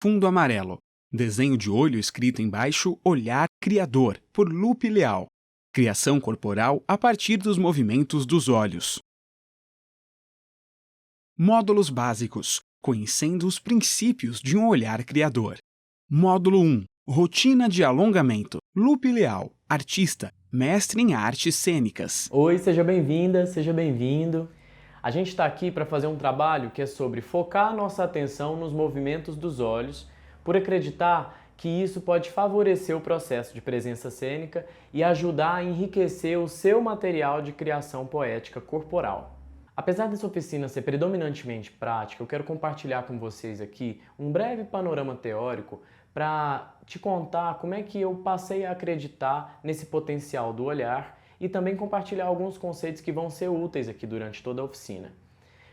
Fundo amarelo. Desenho de olho escrito embaixo Olhar Criador, por Lupe Leal. Criação corporal a partir dos movimentos dos olhos. Módulos básicos. Conhecendo os princípios de um olhar criador. Módulo 1. Rotina de alongamento. Lupe Leal, artista, mestre em artes cênicas. Oi, seja bem-vinda, seja bem-vindo. A gente está aqui para fazer um trabalho que é sobre focar a nossa atenção nos movimentos dos olhos, por acreditar que isso pode favorecer o processo de presença cênica e ajudar a enriquecer o seu material de criação poética corporal. Apesar dessa oficina ser predominantemente prática, eu quero compartilhar com vocês aqui um breve panorama teórico para te contar como é que eu passei a acreditar nesse potencial do olhar e também compartilhar alguns conceitos que vão ser úteis aqui durante toda a oficina.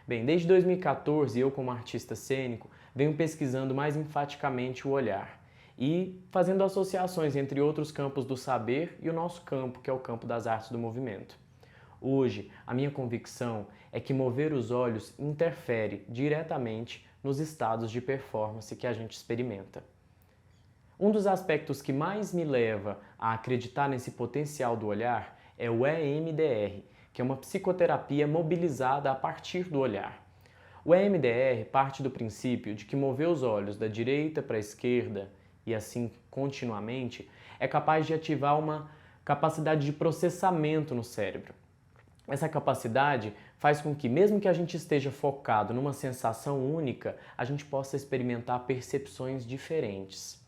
Bem, desde 2014, eu como artista cênico venho pesquisando mais enfaticamente o olhar e fazendo associações entre outros campos do saber e o nosso campo, que é o campo das artes do movimento. Hoje, a minha convicção é que mover os olhos interfere diretamente nos estados de performance que a gente experimenta. Um dos aspectos que mais me leva a acreditar nesse potencial do olhar é o EMDR, que é uma psicoterapia mobilizada a partir do olhar. O EMDR parte do princípio de que mover os olhos da direita para a esquerda e assim continuamente é capaz de ativar uma capacidade de processamento no cérebro. Essa capacidade faz com que, mesmo que a gente esteja focado numa sensação única, a gente possa experimentar percepções diferentes.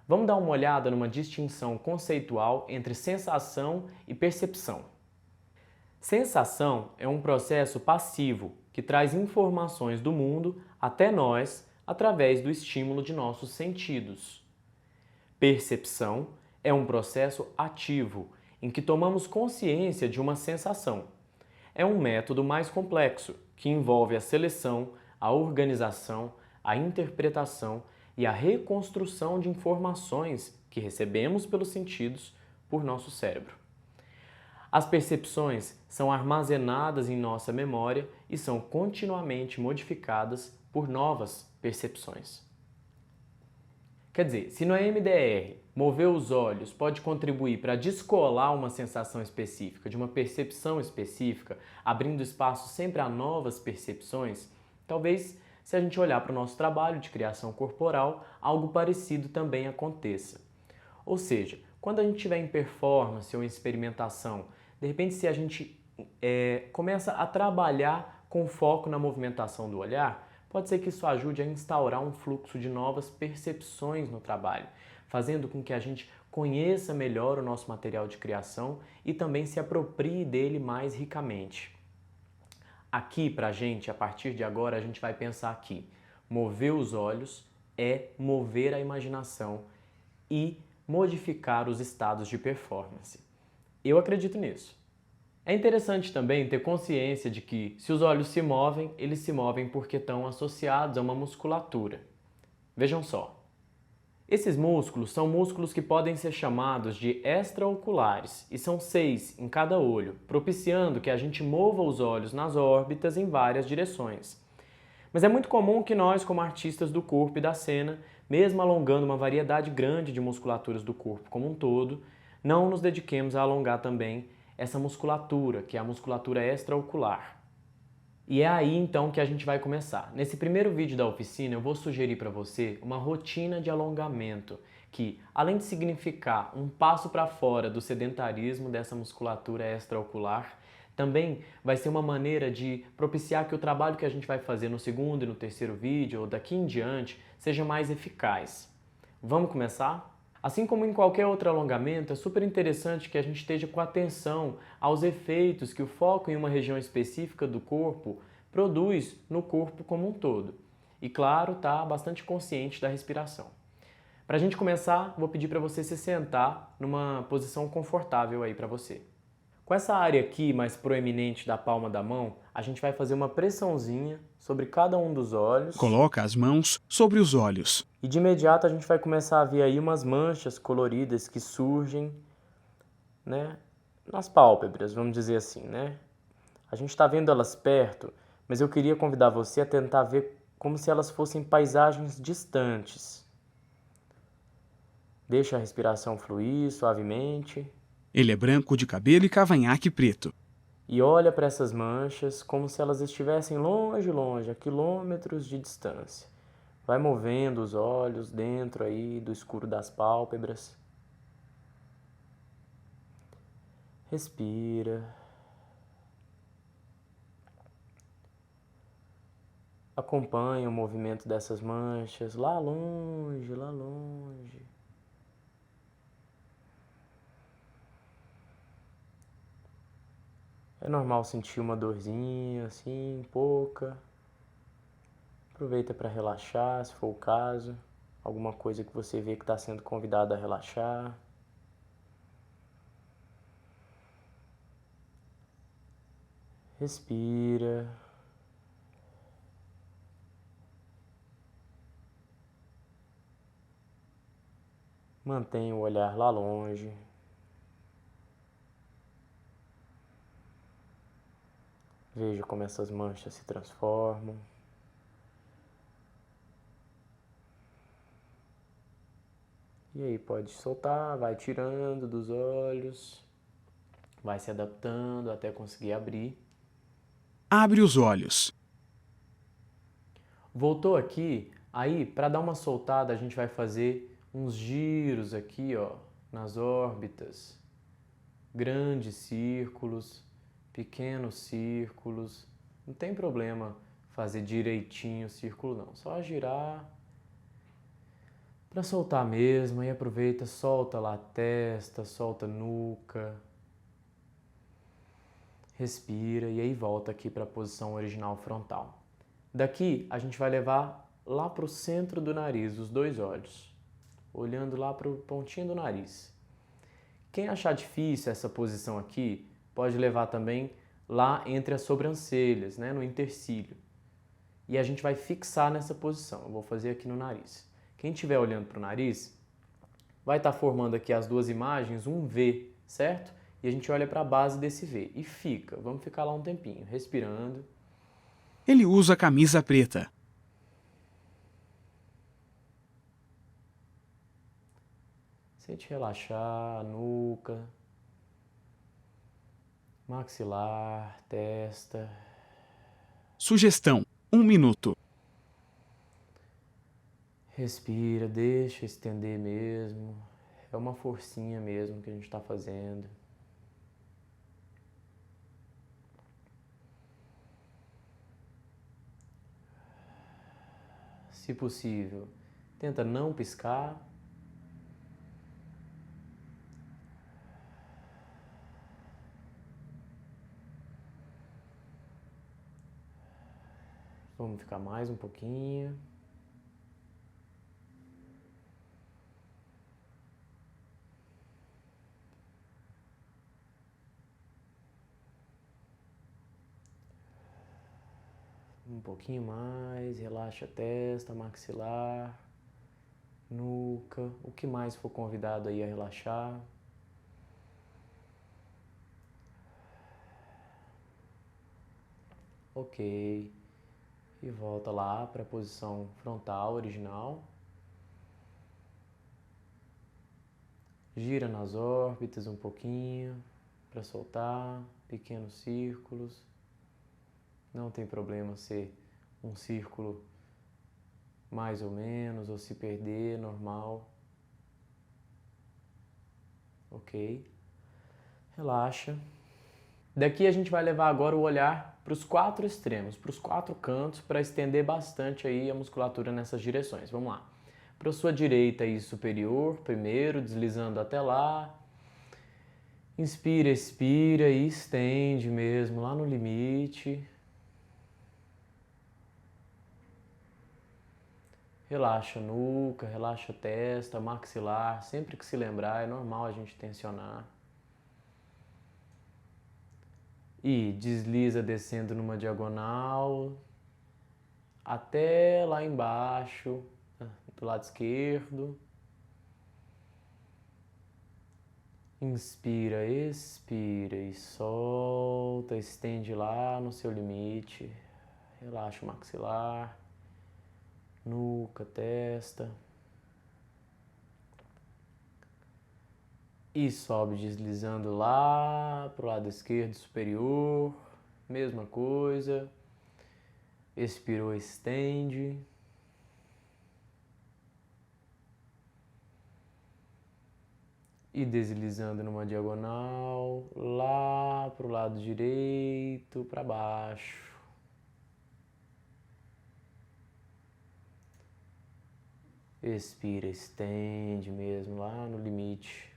Vamos dar uma olhada numa distinção conceitual entre sensação e percepção. Sensação é um processo passivo que traz informações do mundo até nós através do estímulo de nossos sentidos. Percepção é um processo ativo em que tomamos consciência de uma sensação. É um método mais complexo que envolve a seleção, a organização, a interpretação e a reconstrução de informações que recebemos pelos sentidos por nosso cérebro. As percepções são armazenadas em nossa memória e são continuamente modificadas por novas percepções. Quer dizer, se no EMDR mover os olhos pode contribuir para descolar uma sensação específica de uma percepção específica, abrindo espaço sempre a novas percepções, talvez, se a gente olhar para o nosso trabalho de criação corporal, algo parecido também aconteça. Ou seja, quando a gente estiver em performance ou em experimentação, de repente se a gente começa a trabalhar com foco na movimentação do olhar, pode ser que isso ajude a instaurar um fluxo de novas percepções no trabalho, fazendo com que a gente conheça melhor o nosso material de criação e também se aproprie dele mais ricamente. Aqui, pra gente, a partir de agora, a gente vai pensar aqui. Mover os olhos é mover a imaginação e modificar os estados de performance. Eu acredito nisso. É interessante também ter consciência de que, se os olhos se movem, eles se movem porque estão associados a uma musculatura. Vejam só. Esses músculos são músculos que podem ser chamados de extraoculares e são 6 em cada olho, propiciando que a gente mova os olhos nas órbitas em várias direções. Mas é muito comum que nós, como artistas do corpo e da cena, mesmo alongando uma variedade grande de musculaturas do corpo como um todo, não nos dediquemos a alongar também essa musculatura, que é a musculatura extraocular. E é aí então que a gente vai começar. Nesse primeiro vídeo da oficina eu vou sugerir para você uma rotina de alongamento que, além de significar um passo para fora do sedentarismo dessa musculatura extraocular, também vai ser uma maneira de propiciar que o trabalho que a gente vai fazer no segundo e no terceiro vídeo ou daqui em diante seja mais eficaz. Vamos começar? Assim como em qualquer outro alongamento, é super interessante que a gente esteja com atenção aos efeitos que o foco em uma região específica do corpo produz no corpo como um todo. E claro, tá bastante consciente da respiração. Para a gente começar, vou pedir para você se sentar numa posição confortável aí para você. Com essa área aqui mais proeminente da palma da mão, a gente vai fazer uma pressãozinha sobre cada um dos olhos. Coloca as mãos sobre os olhos. E de imediato a gente vai começar a ver aí umas manchas coloridas que surgem, né, nas pálpebras, vamos dizer assim, né? A gente está vendo elas perto, mas eu queria convidar você a tentar ver como se elas fossem paisagens distantes. Deixa a respiração fluir suavemente. Ele é branco de cabelo e cavanhaque preto. E olha para essas manchas como se elas estivessem longe, longe, a quilômetros de distância. Vai movendo os olhos dentro aí do escuro das pálpebras. Respira. Acompanha o movimento dessas manchas lá longe, lá longe. É normal sentir uma dorzinha assim, pouca. Aproveita para relaxar, se for o caso. Alguma coisa que você vê que está sendo convidado a relaxar. Respira. Mantenha o olhar lá longe. Veja como essas manchas se transformam. E aí, pode soltar, vai tirando dos olhos, vai se adaptando até conseguir abrir. Abre os olhos. Voltou aqui, aí para dar uma soltada a gente vai fazer uns giros aqui, ó, nas órbitas. Grandes círculos, pequenos círculos. Não tem problema fazer direitinho o círculo não, só girar para soltar mesmo. E aproveita, solta lá a testa, solta a nuca. Respira e aí volta aqui para a posição original frontal. Daqui a gente vai levar lá para o centro do nariz, os dois olhos, olhando lá para o pontinho do nariz. Quem achar difícil essa posição aqui, pode levar também lá entre as sobrancelhas, né, no intercílio. E a gente vai fixar nessa posição. Eu vou fazer aqui no nariz. Quem estiver olhando para o nariz, vai estar formando aqui as duas imagens, um V, certo? E a gente olha para a base desse V e fica. Vamos ficar lá um tempinho, respirando. Ele usa camisa preta. Sente relaxar a nuca, maxilar, testa. Sugestão: 1 minuto. Respira, deixa estender mesmo. É uma forcinha mesmo que a gente está fazendo. Se possível, tenta não piscar. Vamos ficar mais um pouquinho. Um pouquinho mais, relaxa a testa, maxilar, nuca, o que mais for convidado aí a relaxar. Ok. E volta lá para a posição frontal original. Gira nas órbitas um pouquinho para soltar, pequenos círculos. Não tem problema ser um círculo mais ou menos, ou se perder, normal. Ok? Relaxa. Daqui a gente vai levar agora o olhar para os 4 extremos, para os 4 cantos, para estender bastante aí a musculatura nessas direções. Vamos lá. Para a sua direita aí superior, primeiro, deslizando até lá. Inspira, expira e estende mesmo lá no limite. Relaxa a nuca, relaxa a testa, maxilar. Sempre que se lembrar, é normal a gente tensionar. E desliza descendo numa diagonal até lá embaixo, do lado esquerdo. Inspira, expira e solta, estende lá no seu limite. Relaxa o maxilar. nuca, testa. E sobe deslizando lá para o lado esquerdo superior. Mesma coisa. Expirou, estende. E deslizando numa diagonal, lá para o lado direito, para baixo. Expira, estende mesmo lá no limite.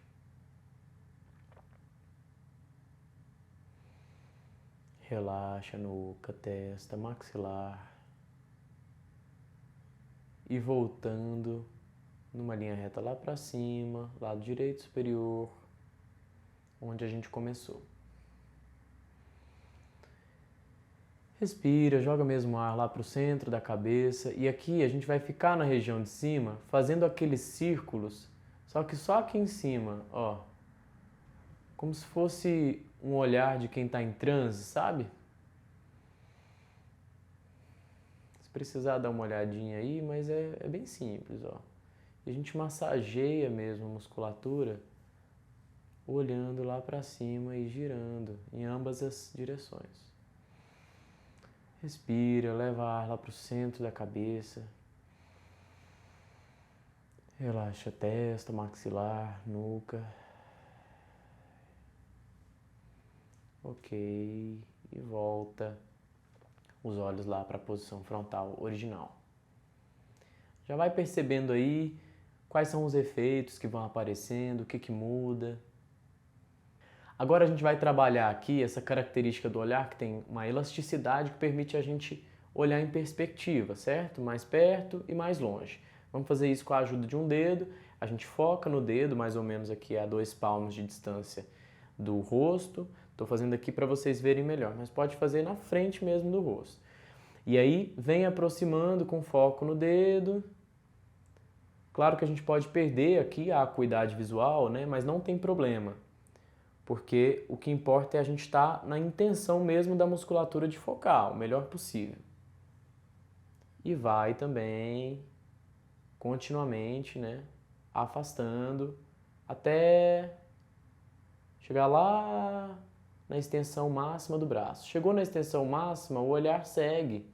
Relaxa a nuca, testa, maxilar. E voltando numa linha reta lá para cima, lado direito superior, onde a gente começou. Respira, joga mesmo ar lá para o centro da cabeça e aqui a gente vai ficar na região de cima fazendo aqueles círculos, só que só aqui em cima, ó, como se fosse um olhar de quem está em transe, sabe? Se precisar dar uma olhadinha aí, mas é bem simples, ó. E a gente massageia mesmo a musculatura olhando lá para cima e girando em ambas as direções. Respira, leva ar lá para o centro da cabeça. Relaxa a testa, maxilar, nuca. Ok. E volta os olhos lá para a posição frontal original. Já vai percebendo aí quais são os efeitos que vão aparecendo, o que muda. Agora a gente vai trabalhar aqui essa característica do olhar que tem uma elasticidade que permite a gente olhar em perspectiva, certo? Mais perto e mais longe. Vamos fazer isso com a ajuda de um dedo. A gente foca no dedo, mais ou menos aqui a 2 palmos de distância do rosto. Estou fazendo aqui para vocês verem melhor, mas pode fazer na frente mesmo do rosto. E aí vem aproximando com foco no dedo. Claro que a gente pode perder aqui a acuidade visual, né? Mas não tem problema. Porque o que importa é a gente estar na intenção mesmo da musculatura de focar, o melhor possível. E vai também, continuamente, né, afastando, até chegar lá na extensão máxima do braço. Chegou na extensão máxima, o olhar segue,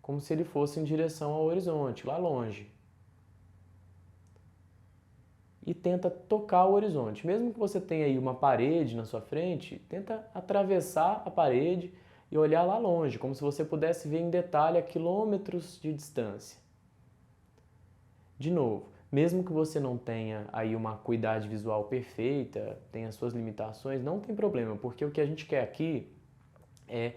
como se ele fosse em direção ao horizonte, lá longe. E tenta tocar o horizonte. Mesmo que você tenha aí uma parede na sua frente, tenta atravessar a parede e olhar lá longe, como se você pudesse ver em detalhe a quilômetros de distância. De novo, mesmo que você não tenha aí uma acuidade visual perfeita, tenha suas limitações, não tem problema, porque o que a gente quer aqui é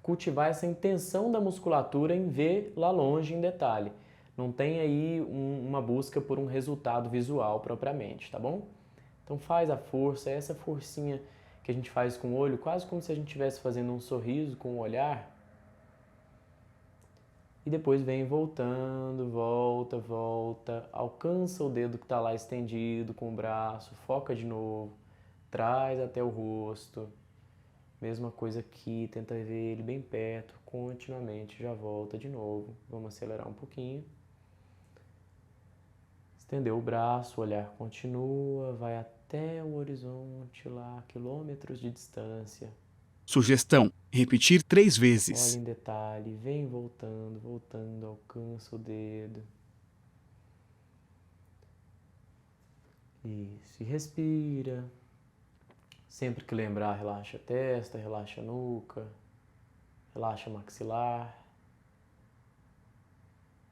cultivar essa intenção da musculatura em ver lá longe em detalhe. Não tem aí uma busca por um resultado visual propriamente, tá bom? Então faz a força, essa forcinha que a gente faz com o olho, quase como se a gente estivesse fazendo um sorriso com o olhar. E depois vem voltando, volta, volta, alcança o dedo que está lá estendido com o braço, foca de novo, traz até o rosto. Mesma coisa aqui, tenta ver ele bem perto, continuamente, já volta de novo. Vamos acelerar um pouquinho. Estendeu o braço, o olhar continua, vai até o horizonte lá, quilômetros de distância. Sugestão: repetir 3 Olha vezes. em detalhe, vem voltando, voltando, alcança o dedo. Isso, e respira. Sempre que lembrar, relaxa a testa, relaxa a nuca, relaxa o maxilar.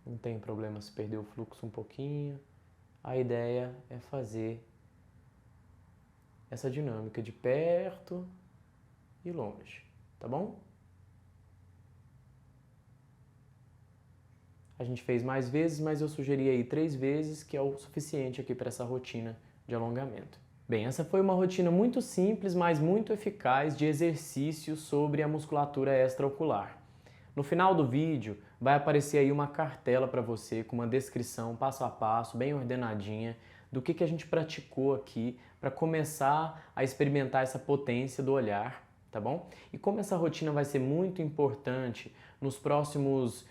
Não tem problema se perder o fluxo um pouquinho. A ideia é fazer essa dinâmica de perto e longe, tá bom? A gente fez mais vezes, mas eu sugeri aí 3 vezes, que é o suficiente aqui para essa rotina de alongamento. Bem, essa foi uma rotina muito simples, mas muito eficaz de exercícios sobre a musculatura extraocular. No final do vídeo vai aparecer aí uma cartela para você com uma descrição passo a passo, bem ordenadinha, do que a gente praticou aqui para começar a experimentar essa potência do olhar, tá bom? E como essa rotina vai ser muito importante nos próximos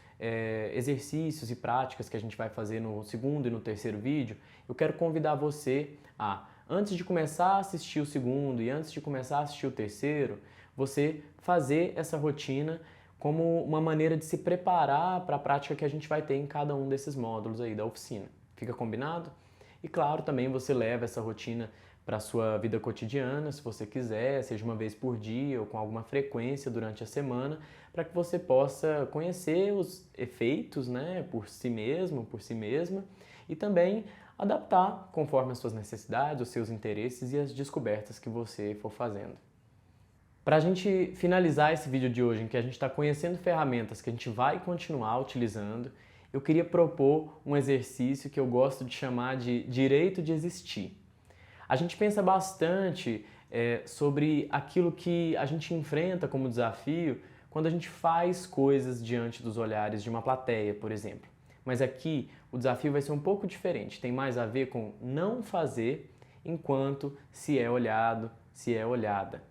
exercícios e práticas que a gente vai fazer no segundo e no terceiro vídeo, eu quero convidar você a, antes de começar a assistir o segundo e antes de começar a assistir o terceiro, você fazer essa rotina como uma maneira de se preparar para a prática que a gente vai ter em cada um desses módulos aí da oficina. Fica combinado? E claro, também você leva essa rotina para a sua vida cotidiana, se você quiser, seja uma vez por dia ou com alguma frequência durante a semana, para que você possa conhecer os efeitos, né, por si mesmo, por si mesma, e também adaptar conforme as suas necessidades, os seus interesses e as descobertas que você for fazendo. Para a gente finalizar esse vídeo de hoje, em que a gente está conhecendo ferramentas que a gente vai continuar utilizando, eu queria propor um exercício que eu gosto de chamar de direito de existir. A gente pensa bastante sobre aquilo que a gente enfrenta como desafio quando a gente faz coisas diante dos olhares de uma plateia, por exemplo. Mas aqui o desafio vai ser um pouco diferente, tem mais a ver com não fazer enquanto se é olhado, se é olhada.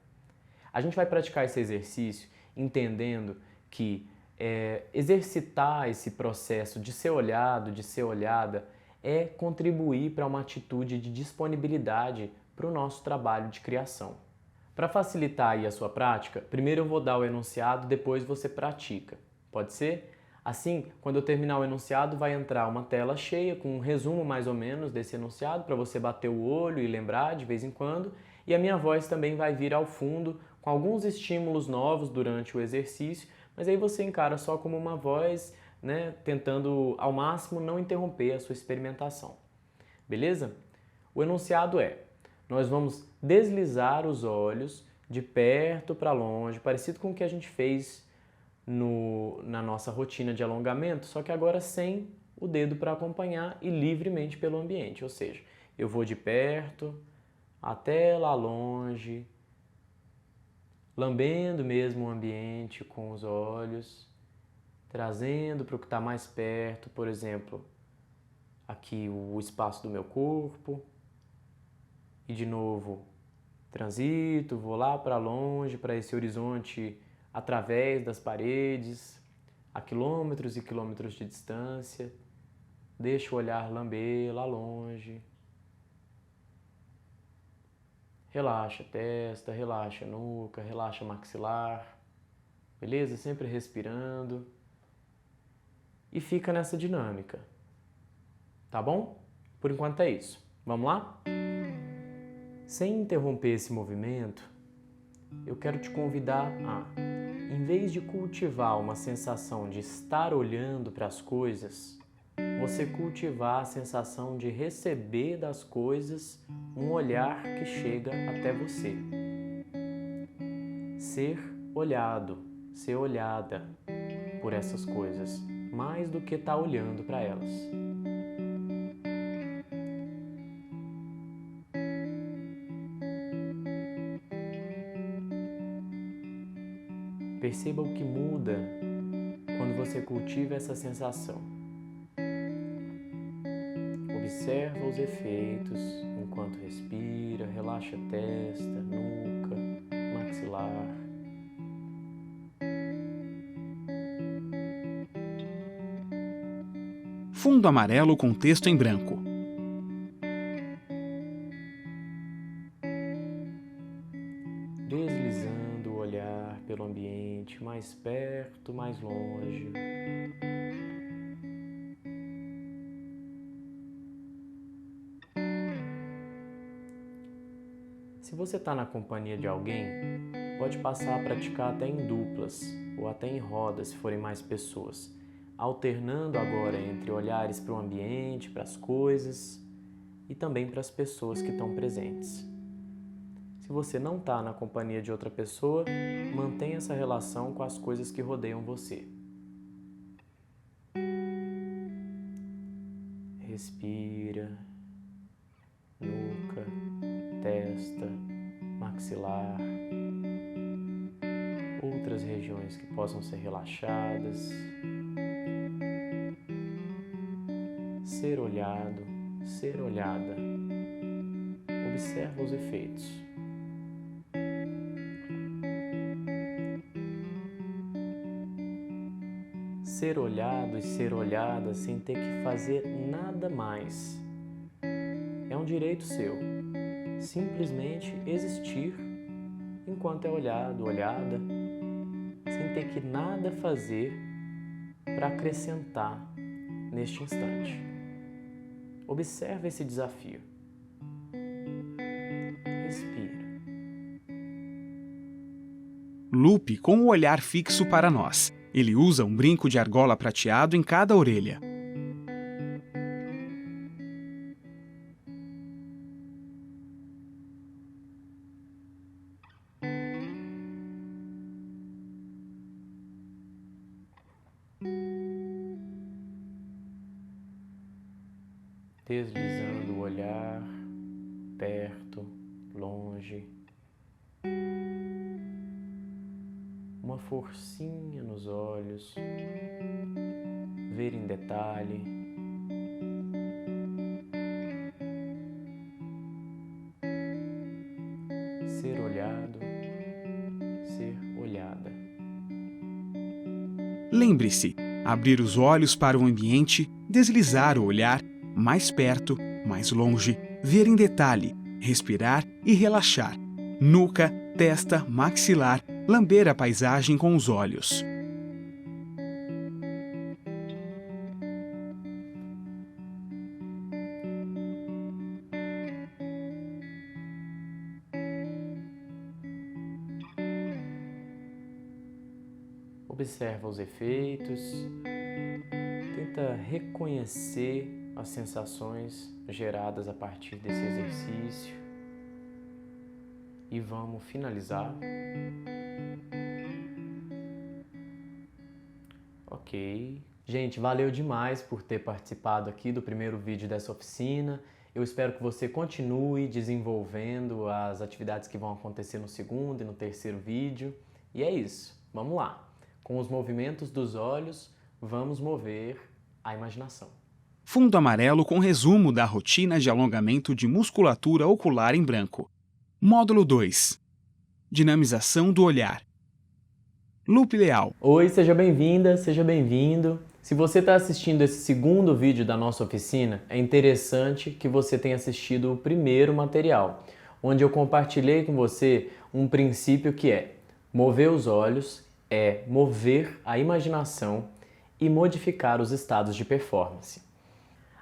A gente vai praticar esse exercício entendendo que exercitar esse processo de ser olhado, de ser olhada, é contribuir para uma atitude de disponibilidade para o nosso trabalho de criação. Para facilitar aí a sua prática, primeiro eu vou dar o enunciado, depois você pratica. Pode ser? Assim, quando eu terminar o enunciado, vai entrar uma tela cheia com um resumo mais ou menos desse enunciado para você bater o olho e lembrar de vez em quando, e a minha voz também vai vir ao fundo com alguns estímulos novos durante o exercício, mas aí você encara só como uma voz, né, tentando ao máximo não interromper a sua experimentação. Beleza? O enunciado é: nós vamos deslizar os olhos de perto para longe, parecido com o que a gente fez na nossa rotina de alongamento, só que agora sem o dedo para acompanhar e livremente pelo ambiente. Ou seja, eu vou de perto até lá longe, lambendo mesmo o ambiente com os olhos, trazendo para o que está mais perto, por exemplo, aqui o espaço do meu corpo. E de novo, transito, vou lá para longe, para esse horizonte através das paredes, a quilômetros e quilômetros de distância. Deixo o olhar lamber lá longe. Relaxa a testa, relaxa a nuca, relaxa o maxilar. Beleza? Sempre respirando. E fica nessa dinâmica. Tá bom? Por enquanto é isso. Vamos lá? Sem interromper esse movimento, eu quero te convidar a, em vez de cultivar uma sensação de estar olhando para as coisas, você cultivar a sensação de receber das coisas um olhar que chega até você. Ser olhado, ser olhada por essas coisas, mais do que estar olhando para elas. Perceba o que muda quando você cultiva essa sensação. Observa os efeitos enquanto respira, relaxa a testa, nuca, maxilar. Fundo amarelo com texto em branco. Deslizando o olhar pelo ambiente, mais perto, mais longe. Se você está na companhia de alguém, pode passar a praticar até em duplas ou até em rodas, se forem mais pessoas, alternando agora entre olhares para o ambiente, para as coisas e também para as pessoas que estão presentes. Se você não está na companhia de outra pessoa, mantenha essa relação com as coisas que rodeiam você. Respira, nuca, testa, maxilar, outras regiões que possam ser relaxadas. Ser olhado, ser olhada. Observa os efeitos. ser olhado e ser olhada sem ter que fazer nada mais. É um direito seu, simplesmente existir enquanto é olhado, olhada, sem ter que nada fazer para acrescentar neste instante. Observe esse desafio. Respira. Lupe com o olhar fixo para nós. Ele usa um brinco de argola prateado em cada orelha. Deslizando o olhar, perto, longe. Uma forcinha nos olhos, ver em detalhe. Ser olhado, ser olhada. Lembre-se, abrir os olhos para o ambiente, deslizar o olhar, mais perto, mais longe, ver em detalhe, respirar e relaxar. Nuca, testa, maxilar, lamber a paisagem com os olhos. Observa os efeitos, tenta reconhecer as sensações geradas a partir desse exercício e vamos finalizar. Ok. Gente, valeu demais por ter participado aqui do primeiro vídeo dessa oficina. Eu espero que você continue desenvolvendo as atividades que vão acontecer no segundo e no terceiro vídeo. E é isso, vamos lá. Com os movimentos dos olhos, vamos mover a imaginação. Fundo amarelo com resumo da rotina de alongamento de musculatura ocular em branco. Módulo 2. Dinamização do olhar. Lupe Leal. Oi, seja bem-vinda, seja bem-vindo. Se você está assistindo esse segundo vídeo da nossa oficina, é interessante que você tenha assistido o primeiro material, onde eu compartilhei com você um princípio que é mover os olhos, é mover a imaginação e modificar os estados de performance.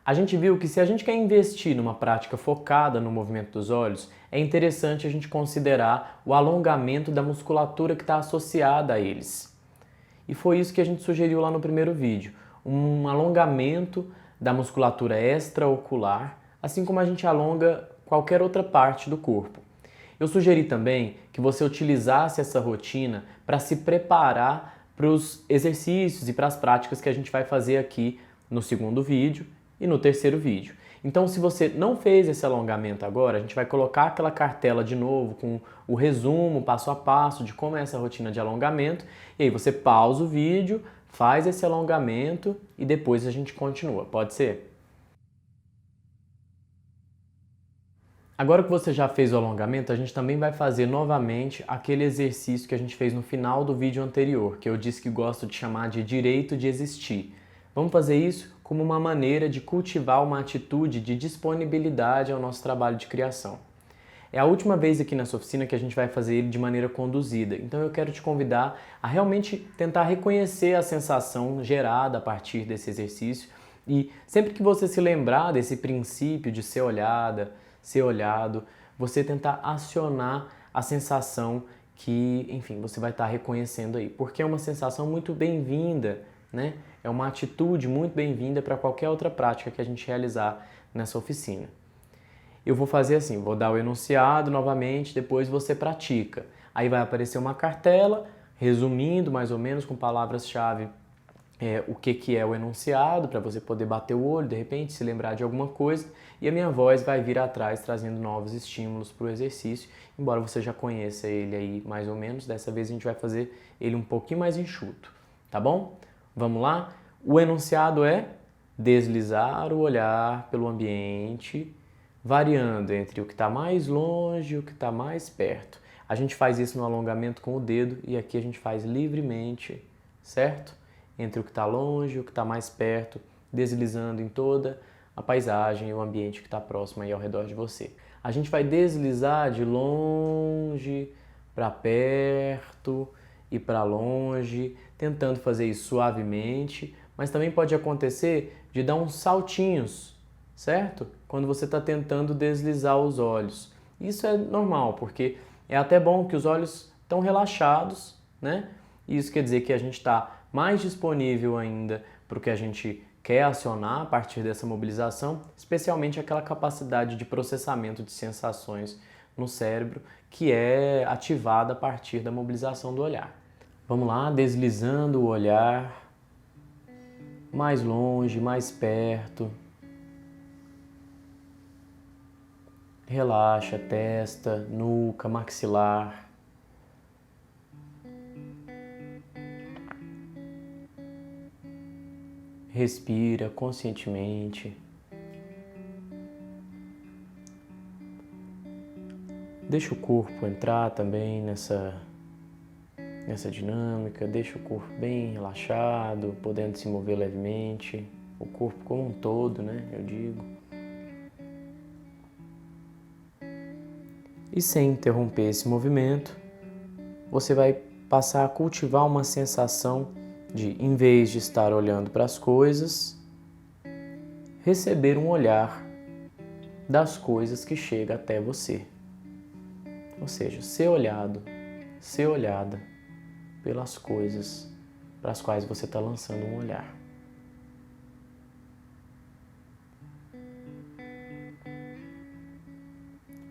A gente viu que se a gente quer investir numa prática focada no movimento dos olhos, é interessante a gente considerar o alongamento da musculatura que está associada a eles. E foi isso que a gente sugeriu lá no primeiro vídeo, um alongamento da musculatura extraocular, assim como a gente alonga qualquer outra parte do corpo. Eu sugeri também que você utilizasse essa rotina para se preparar para os exercícios e para as práticas que a gente vai fazer aqui no segundo vídeo e no terceiro vídeo. Então, se você não fez esse alongamento agora, a gente vai colocar aquela cartela de novo com o resumo, passo a passo de como é essa rotina de alongamento. E aí você pausa o vídeo, faz esse alongamento e depois a gente continua. Pode ser? Agora que você já fez o alongamento, a gente também vai fazer novamente aquele exercício que a gente fez no final do vídeo anterior, que eu disse que gosto de chamar de direito de existir. Vamos fazer isso como uma maneira de cultivar uma atitude de disponibilidade ao nosso trabalho de criação. É a última vez aqui nessa oficina que a gente vai fazer ele de maneira conduzida, então eu quero te convidar a realmente tentar reconhecer a sensação gerada a partir desse exercício e sempre que você se lembrar desse princípio de ser olhada, ser olhado, você tentar acionar a sensação que, enfim, você vai estar reconhecendo aí, porque é uma sensação muito bem-vinda, né? É uma atitude muito bem-vinda para qualquer outra prática que a gente realizar nessa oficina. Eu vou fazer assim, vou dar o enunciado novamente, depois você pratica. Aí vai aparecer uma cartela, resumindo mais ou menos com palavras-chave o que é o enunciado, para você poder bater o olho, de repente, se lembrar de alguma coisa, e a minha voz vai vir atrás trazendo novos estímulos para o exercício, embora você já conheça ele aí mais ou menos, dessa vez a gente vai fazer ele um pouquinho mais enxuto, tá bom? Vamos lá? O enunciado é deslizar o olhar pelo ambiente, variando entre o que está mais longe e o que está mais perto. A gente faz isso no alongamento com o dedo e aqui a gente faz livremente, certo? entre o que está longe e o que está mais perto, deslizando em toda a paisagem e o ambiente que está próximo aí ao redor de você. A gente vai deslizar de longe para perto e para longe, tentando fazer isso suavemente, mas também pode acontecer de dar uns saltinhos, certo? Quando você está tentando deslizar os olhos. Isso é normal, porque é até bom que os olhos estão relaxados, né? Isso quer dizer que a gente está mais disponível ainda para o que a gente quer acionar a partir dessa mobilização, especialmente aquela capacidade de processamento de sensações no cérebro que é ativada a partir da mobilização do olhar. Vamos lá, deslizando o olhar mais longe, mais perto. Relaxa testa, nuca, maxilar. Respira conscientemente. Deixa o corpo entrar também nessa dinâmica, deixa o corpo bem relaxado, podendo se mover levemente, o corpo como um todo, né, eu digo. E sem interromper esse movimento, você vai passar a cultivar uma sensação de, em vez de estar olhando para as coisas, receber um olhar das coisas que chega até você. Ou seja, ser olhado, ser olhada pelas coisas para as quais você está lançando um olhar.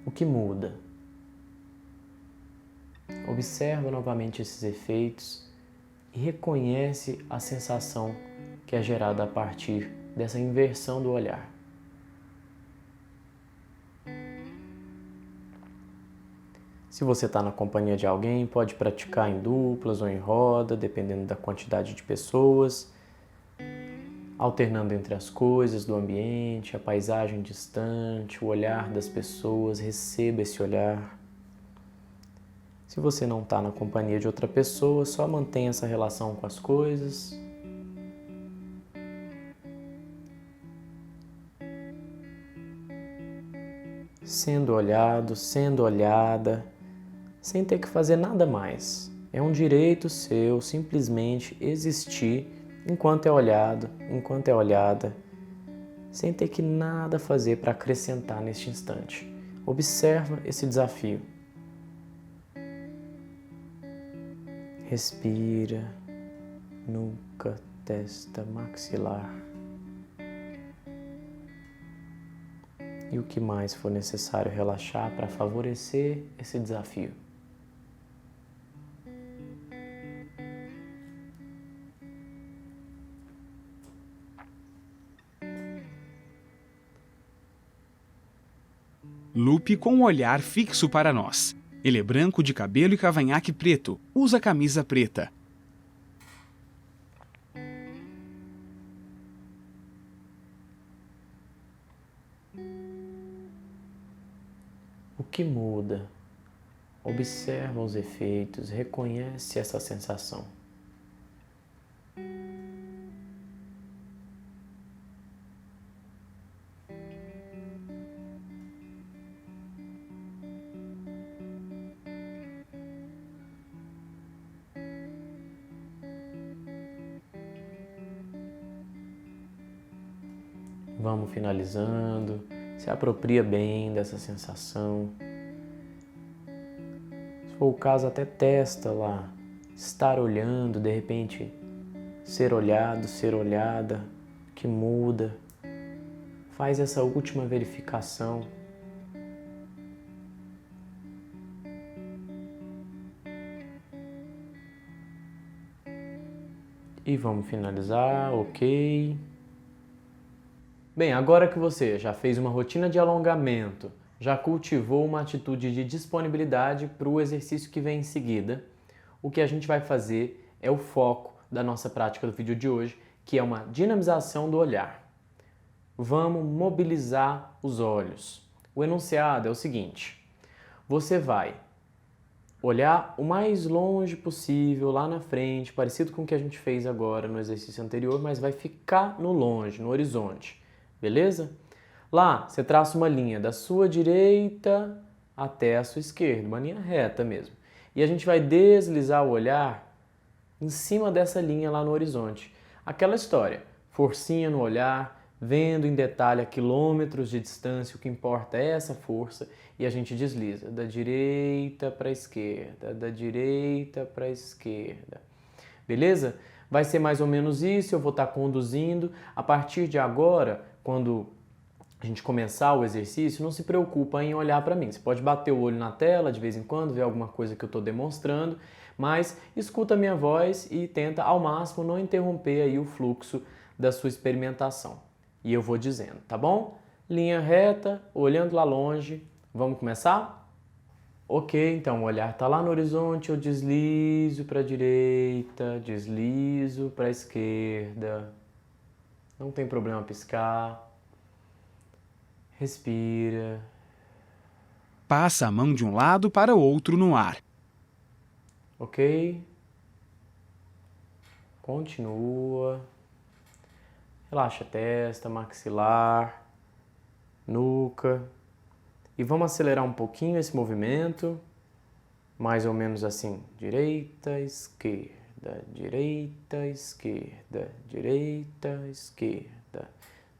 O que muda? Observa novamente esses efeitos e reconhece a sensação que é gerada a partir dessa inversão do olhar. Se você está na companhia de alguém, pode praticar em duplas ou em roda, dependendo da quantidade de pessoas, alternando entre as coisas do ambiente, a paisagem distante, o olhar das pessoas, receba esse olhar. Se você não está na companhia de outra pessoa, só mantenha essa relação com as coisas. Sendo olhado, sendo olhada, sem ter que fazer nada mais. É um direito seu simplesmente existir enquanto é olhado, enquanto é olhada, sem ter que nada fazer para acrescentar neste instante. Observa esse desafio. Respira, nuca, testa, maxilar. E o que mais for necessário relaxar para favorecer esse desafio. Lupe com um olhar fixo para nós. Ele é branco de cabelo e cavanhaque preto, usa camisa preta. O que muda? Observa os efeitos, reconhece essa sensação. Vamos finalizando, se apropria bem dessa sensação. Se for o caso, até testa lá, estar olhando, de repente, ser olhado, ser olhada, que muda. Faz essa última verificação. E vamos finalizar, ok. Bem, agora que você já fez uma rotina de alongamento, já cultivou uma atitude de disponibilidade para o exercício que vem em seguida, o que a gente vai fazer é o foco da nossa prática do vídeo de hoje, que é uma dinamização do olhar. Vamos mobilizar os olhos. O enunciado é o seguinte: você vai olhar o mais longe possível, lá na frente, parecido com o que a gente fez agora no exercício anterior, mas vai ficar no longe, no horizonte, beleza? Lá, você traça uma linha da sua direita até a sua esquerda, uma linha reta mesmo. E a gente vai deslizar o olhar em cima dessa linha lá no horizonte. Aquela história, forcinha no olhar, vendo em detalhe a quilômetros de distância, o que importa é essa força, e a gente desliza da direita para a esquerda, da direita para a esquerda. Beleza? Vai ser mais ou menos isso, eu vou estar conduzindo. A partir de agora, quando a gente começar o exercício, não se preocupa em olhar para mim. Você pode bater o olho na tela de vez em quando, ver alguma coisa que eu estou demonstrando, mas escuta a minha voz e tenta ao máximo não interromper aí o fluxo da sua experimentação. E eu vou dizendo, tá bom? Linha reta, olhando lá longe. Vamos começar? Ok, então o olhar está lá no horizonte, eu deslizo para a direita, deslizo para a esquerda. Não tem problema piscar. Respira. Passa a mão de um lado para o outro no ar. Ok? Continua. Relaxa a testa, maxilar, nuca. E vamos acelerar um pouquinho esse movimento. Mais ou menos assim. Direita, esquerda, direita, esquerda, direita, esquerda.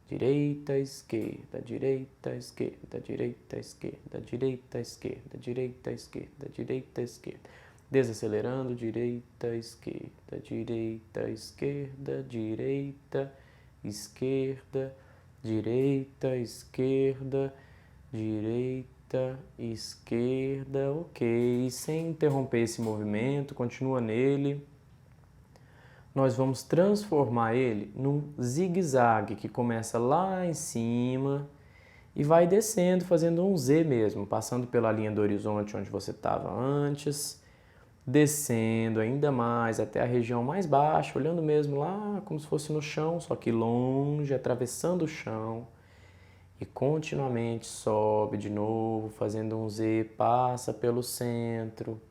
Direita, esquerda, direita, esquerda, direita, esquerda, direita, esquerda, direita, esquerda, direita, esquerda. Desacelerando, direita, esquerda, direita, esquerda, direita, esquerda, direita, esquerda, direita, esquerda, ok. Sem interromper esse movimento, continua nele. Nós vamos transformar ele num zigue-zague que começa lá em cima e vai descendo, fazendo um Z mesmo, passando pela linha do horizonte onde você estava antes, descendo ainda mais até a região mais baixa, olhando mesmo lá como se fosse no chão, só que longe, atravessando o chão. E continuamente sobe de novo, fazendo um Z, passa pelo centro,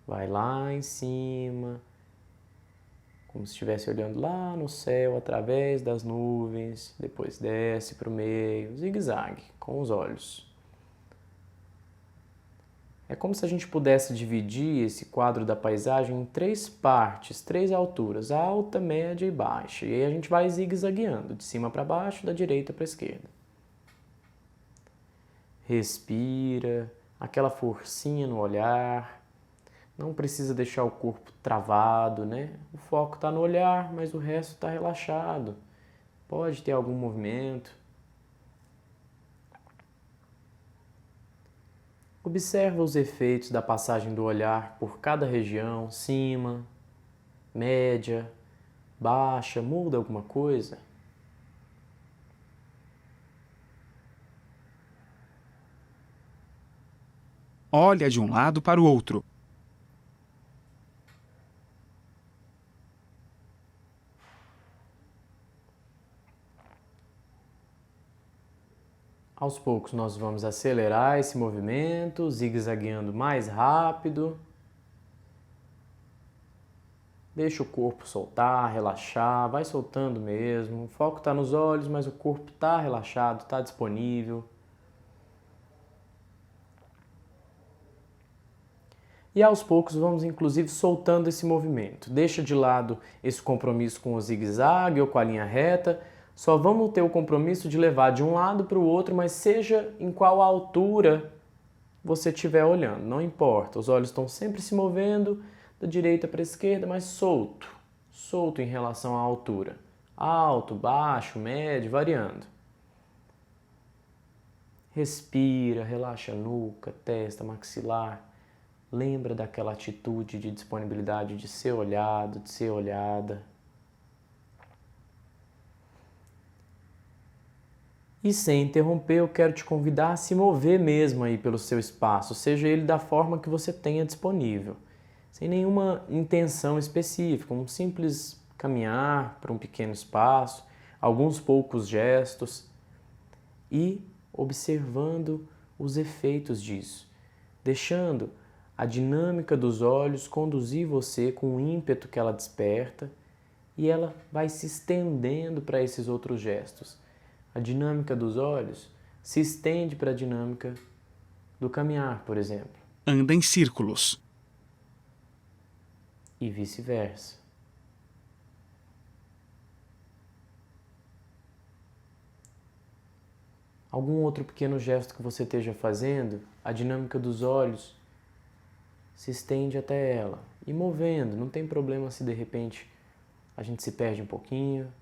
vai lá em cima, como se estivesse olhando lá no céu, através das nuvens, depois desce para o meio, zigue-zague, com os olhos. É como se a gente pudesse dividir esse quadro da paisagem em 3 partes, 3 alturas, alta, média e baixa. E aí a gente vai zigue-zagueando, de cima para baixo, da direita para a esquerda. Respira, aquela forcinha no olhar. Não precisa deixar o corpo travado, né? O foco está no olhar, mas o resto está relaxado. Pode ter algum movimento. Observa os efeitos da passagem do olhar por cada região, cima, média, baixa, muda alguma coisa? Olha de um lado para o outro. Aos poucos nós vamos acelerar esse movimento, zigue-zagueando mais rápido. Deixa o corpo soltar, relaxar, vai soltando mesmo. O foco está nos olhos, mas o corpo está relaxado, está disponível. E aos poucos vamos inclusive soltando esse movimento. Deixa de lado esse compromisso com o zigue-zague ou com a linha reta. Só vamos ter o compromisso de levar de um lado para o outro, mas seja em qual altura você estiver olhando, não importa. Os olhos estão sempre se movendo da direita para a esquerda, mas solto. Solto em relação à altura. Alto, baixo, médio, variando. Respira, relaxa a nuca, testa, maxilar. Lembra daquela atitude de disponibilidade de ser olhado, de ser olhada. E sem interromper, eu quero te convidar a se mover mesmo aí pelo seu espaço, seja ele da forma que você tenha disponível. Sem nenhuma intenção específica, um simples caminhar para um pequeno espaço, alguns poucos gestos e observando os efeitos disso, deixando a dinâmica dos olhos conduzir você com o ímpeto que ela desperta e ela vai se estendendo para esses outros gestos. A dinâmica dos olhos se estende para a dinâmica do caminhar, por exemplo. Anda em círculos. E vice-versa. Algum outro pequeno gesto que você esteja fazendo, a dinâmica dos olhos se estende até ela. E movendo, não tem problema se de repente a gente se perde um pouquinho.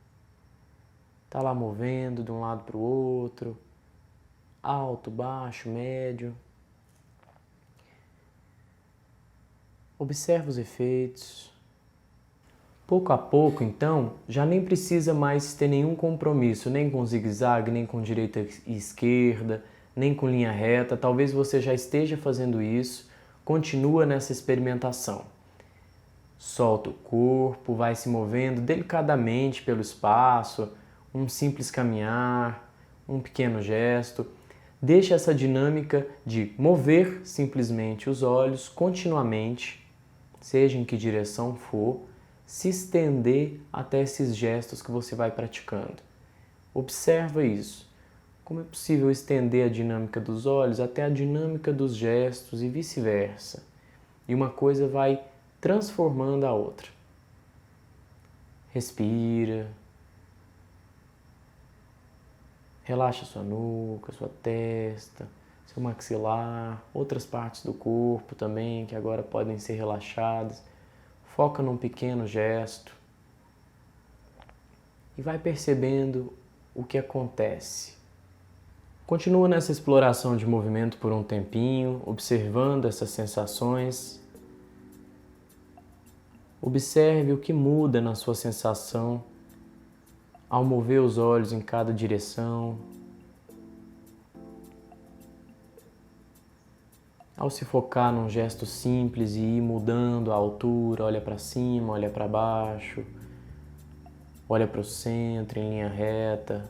Tá lá movendo de um lado para o outro, alto, baixo, médio. Observa os efeitos. Pouco a pouco, então, já nem precisa mais ter nenhum compromisso, nem com zigue-zague, nem com direita e esquerda, nem com linha reta. Talvez você já esteja fazendo isso. Continua nessa experimentação. Solta o corpo, vai se movendo delicadamente pelo espaço, um simples caminhar, um pequeno gesto. Deixa essa dinâmica de mover simplesmente os olhos continuamente, seja em que direção for, se estender até esses gestos que você vai praticando. Observa isso. Como é possível estender a dinâmica dos olhos até a dinâmica dos gestos e vice-versa. E uma coisa vai transformando a outra. Respira. Relaxa sua nuca, sua testa, seu maxilar, outras partes do corpo também que agora podem ser relaxadas. Foca num pequeno gesto e vai percebendo o que acontece. Continua nessa exploração de movimento por um tempinho, observando essas sensações. Observe o que muda na sua sensação ao mover os olhos em cada direção, ao se focar num gesto simples e ir mudando a altura, olha para cima, olha para baixo, olha para o centro em linha reta,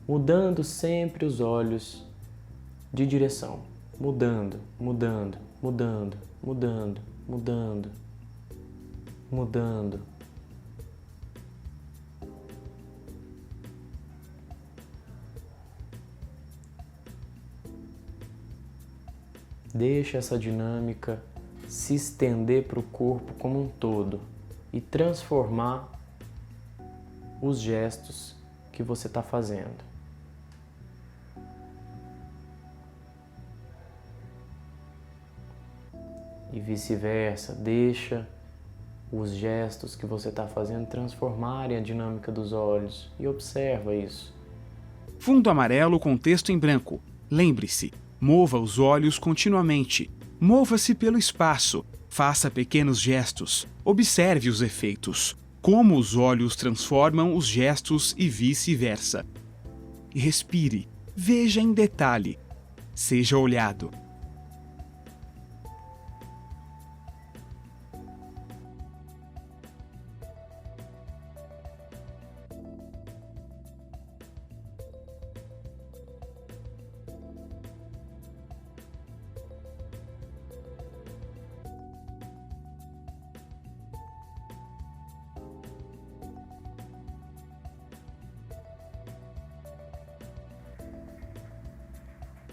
mudando sempre os olhos de direção, mudando, mudando, mudando, mudando, mudando, mudando. Deixa essa dinâmica se estender para o corpo como um todo e transformar os gestos que você está fazendo. E vice-versa, deixa os gestos que você está fazendo transformarem a dinâmica dos olhos e observa isso. Fundo amarelo com texto em branco. Lembre-se, mova os olhos continuamente. Mova-se pelo espaço. Faça pequenos gestos. Observe os efeitos. Como os olhos transformam os gestos e vice-versa. Respire. Veja em detalhe. Seja olhado.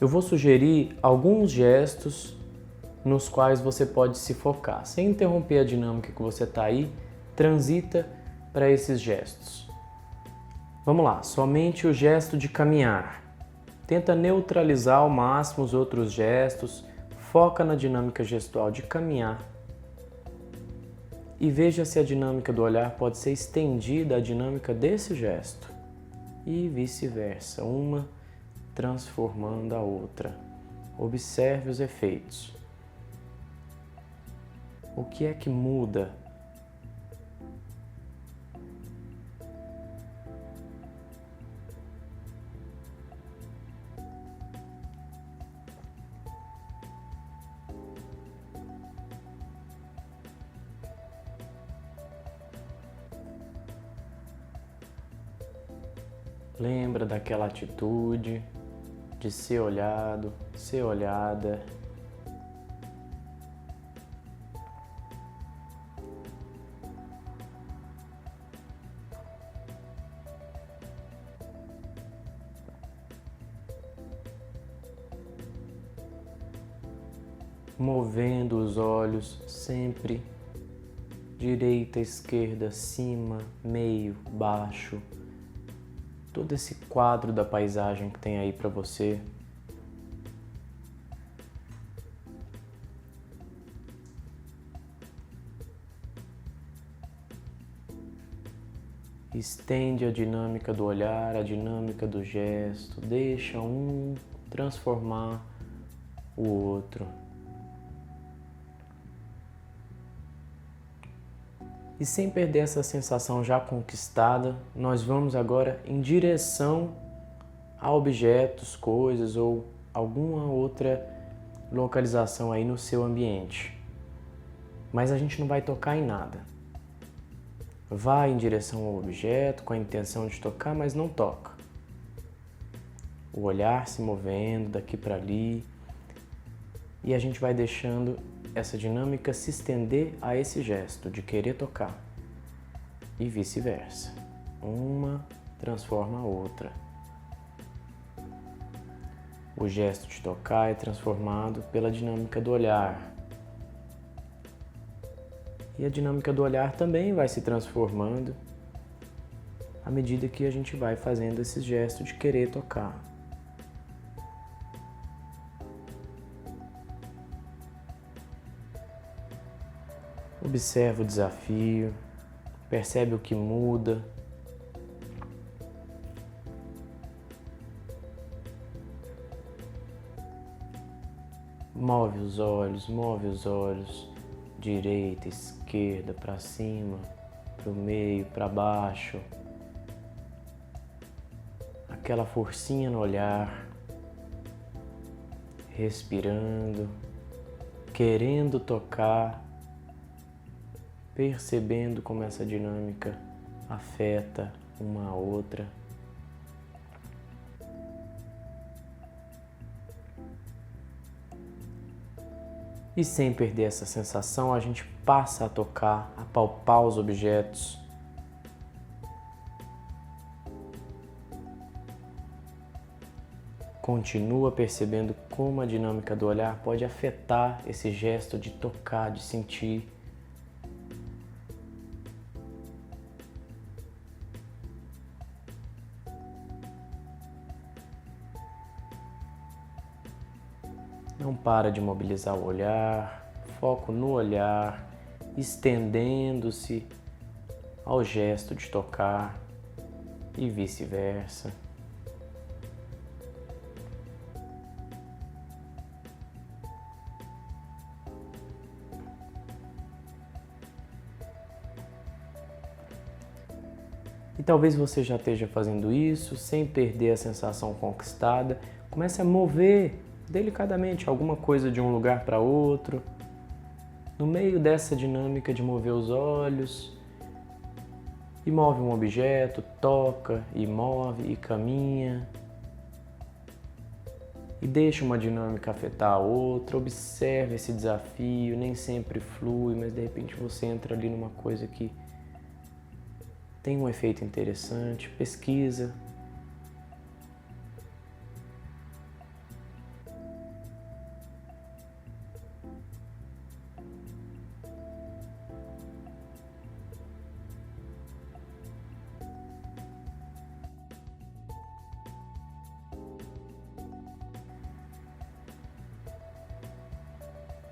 Eu vou sugerir alguns gestos nos quais você pode se focar. Sem interromper a dinâmica que você está aí, transita para esses gestos. Vamos lá, somente o gesto de caminhar. Tenta neutralizar ao máximo os outros gestos, foca na dinâmica gestual de caminhar e veja se a dinâmica do olhar pode ser estendida à dinâmica desse gesto e vice-versa, uma transformando a outra. Observe os efeitos. O que é que muda? Lembra daquela atitude de ser olhado, ser olhada movendo os olhos sempre direita, esquerda, cima, meio, baixo. Todo esse quadro da paisagem que tem aí para você. Estende a dinâmica do olhar, a dinâmica do gesto, deixa um transformar o outro. E sem perder essa sensação já conquistada, nós vamos agora em direção a objetos, coisas ou alguma outra localização aí no seu ambiente. Mas a gente não vai tocar em nada. Vai em direção ao objeto com a intenção de tocar, mas não toca. O olhar se movendo daqui para ali e a gente vai deixando essa dinâmica se estender a esse gesto de querer tocar e vice-versa. Uma transforma a outra. O gesto de tocar é transformado pela dinâmica do olhar. E a dinâmica do olhar também vai se transformando à medida que a gente vai fazendo esse gesto de querer tocar. Observa o desafio, percebe o que muda. Move os olhos, direita, esquerda, para cima, para o meio, para baixo. Aquela forcinha no olhar, respirando, querendo tocar, percebendo como essa dinâmica afeta uma a outra. E sem perder essa sensação, a gente passa a tocar, a palpar os objetos. Continua percebendo como a dinâmica do olhar pode afetar esse gesto de tocar, de sentir. Não para de mobilizar o olhar, foco no olhar, estendendo-se ao gesto de tocar e vice-versa. E talvez você já esteja fazendo isso sem perder a sensação conquistada. Comece a mover delicadamente alguma coisa de um lugar para outro. No meio dessa dinâmica de mover os olhos, e move um objeto, toca e move e caminha. E deixa uma dinâmica afetar a outra, observe esse desafio, nem sempre flui, mas de repente você entra ali numa coisa que tem um efeito interessante, pesquisa.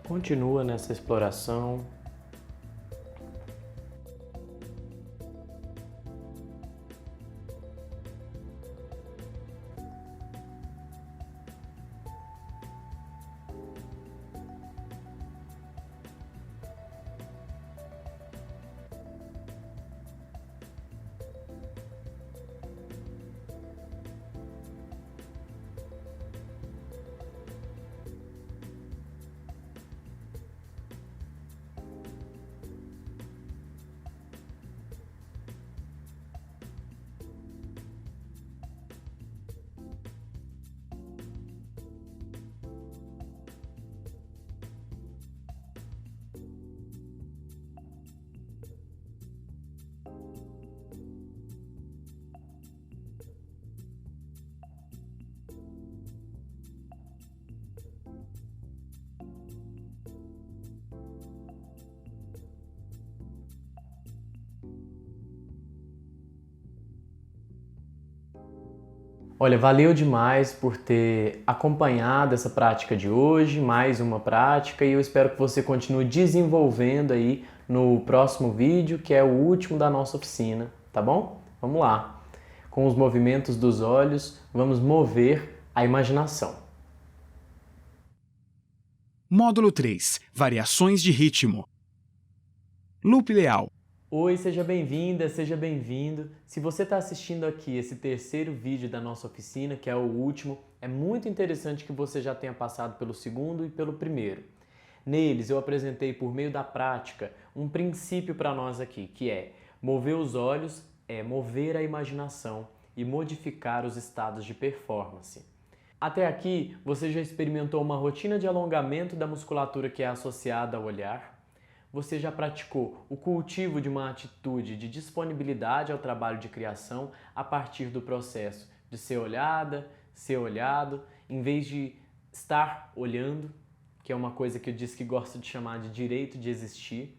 Continua nessa exploração. Olha, valeu demais por ter acompanhado essa prática de hoje, mais uma prática, e eu espero que você continue desenvolvendo aí no próximo vídeo, que é o último da nossa oficina, tá bom? Vamos lá. Com os movimentos dos olhos, vamos mover a imaginação. Módulo 3. Variações de ritmo. Loop Leal. Oi, seja bem-vinda, seja bem-vindo. Se você está assistindo aqui esse terceiro vídeo da nossa oficina, que é o último, é muito interessante que você já tenha passado pelo segundo e pelo primeiro. Neles eu apresentei por meio da prática um princípio para nós aqui, que é mover os olhos é mover a imaginação e modificar os estados de performance. Até aqui você já experimentou uma rotina de alongamento da musculatura que é associada ao olhar? Você já praticou o cultivo de uma atitude de disponibilidade ao trabalho de criação a partir do processo de ser olhada, ser olhado, em vez de estar olhando, que é uma coisa que eu disse que gosto de chamar de direito de existir.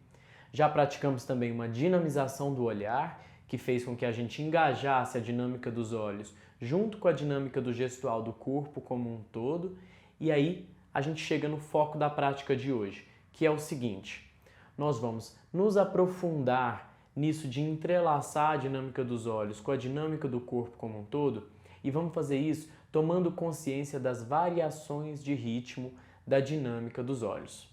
Já praticamos também uma dinamização do olhar, que fez com que a gente engajasse a dinâmica dos olhos junto com a dinâmica do gestual do corpo como um todo. E aí a gente chega no foco da prática de hoje, que é o seguinte: nós vamos nos aprofundar nisso de entrelaçar a dinâmica dos olhos com a dinâmica do corpo como um todo, e vamos fazer isso tomando consciência das variações de ritmo da dinâmica dos olhos.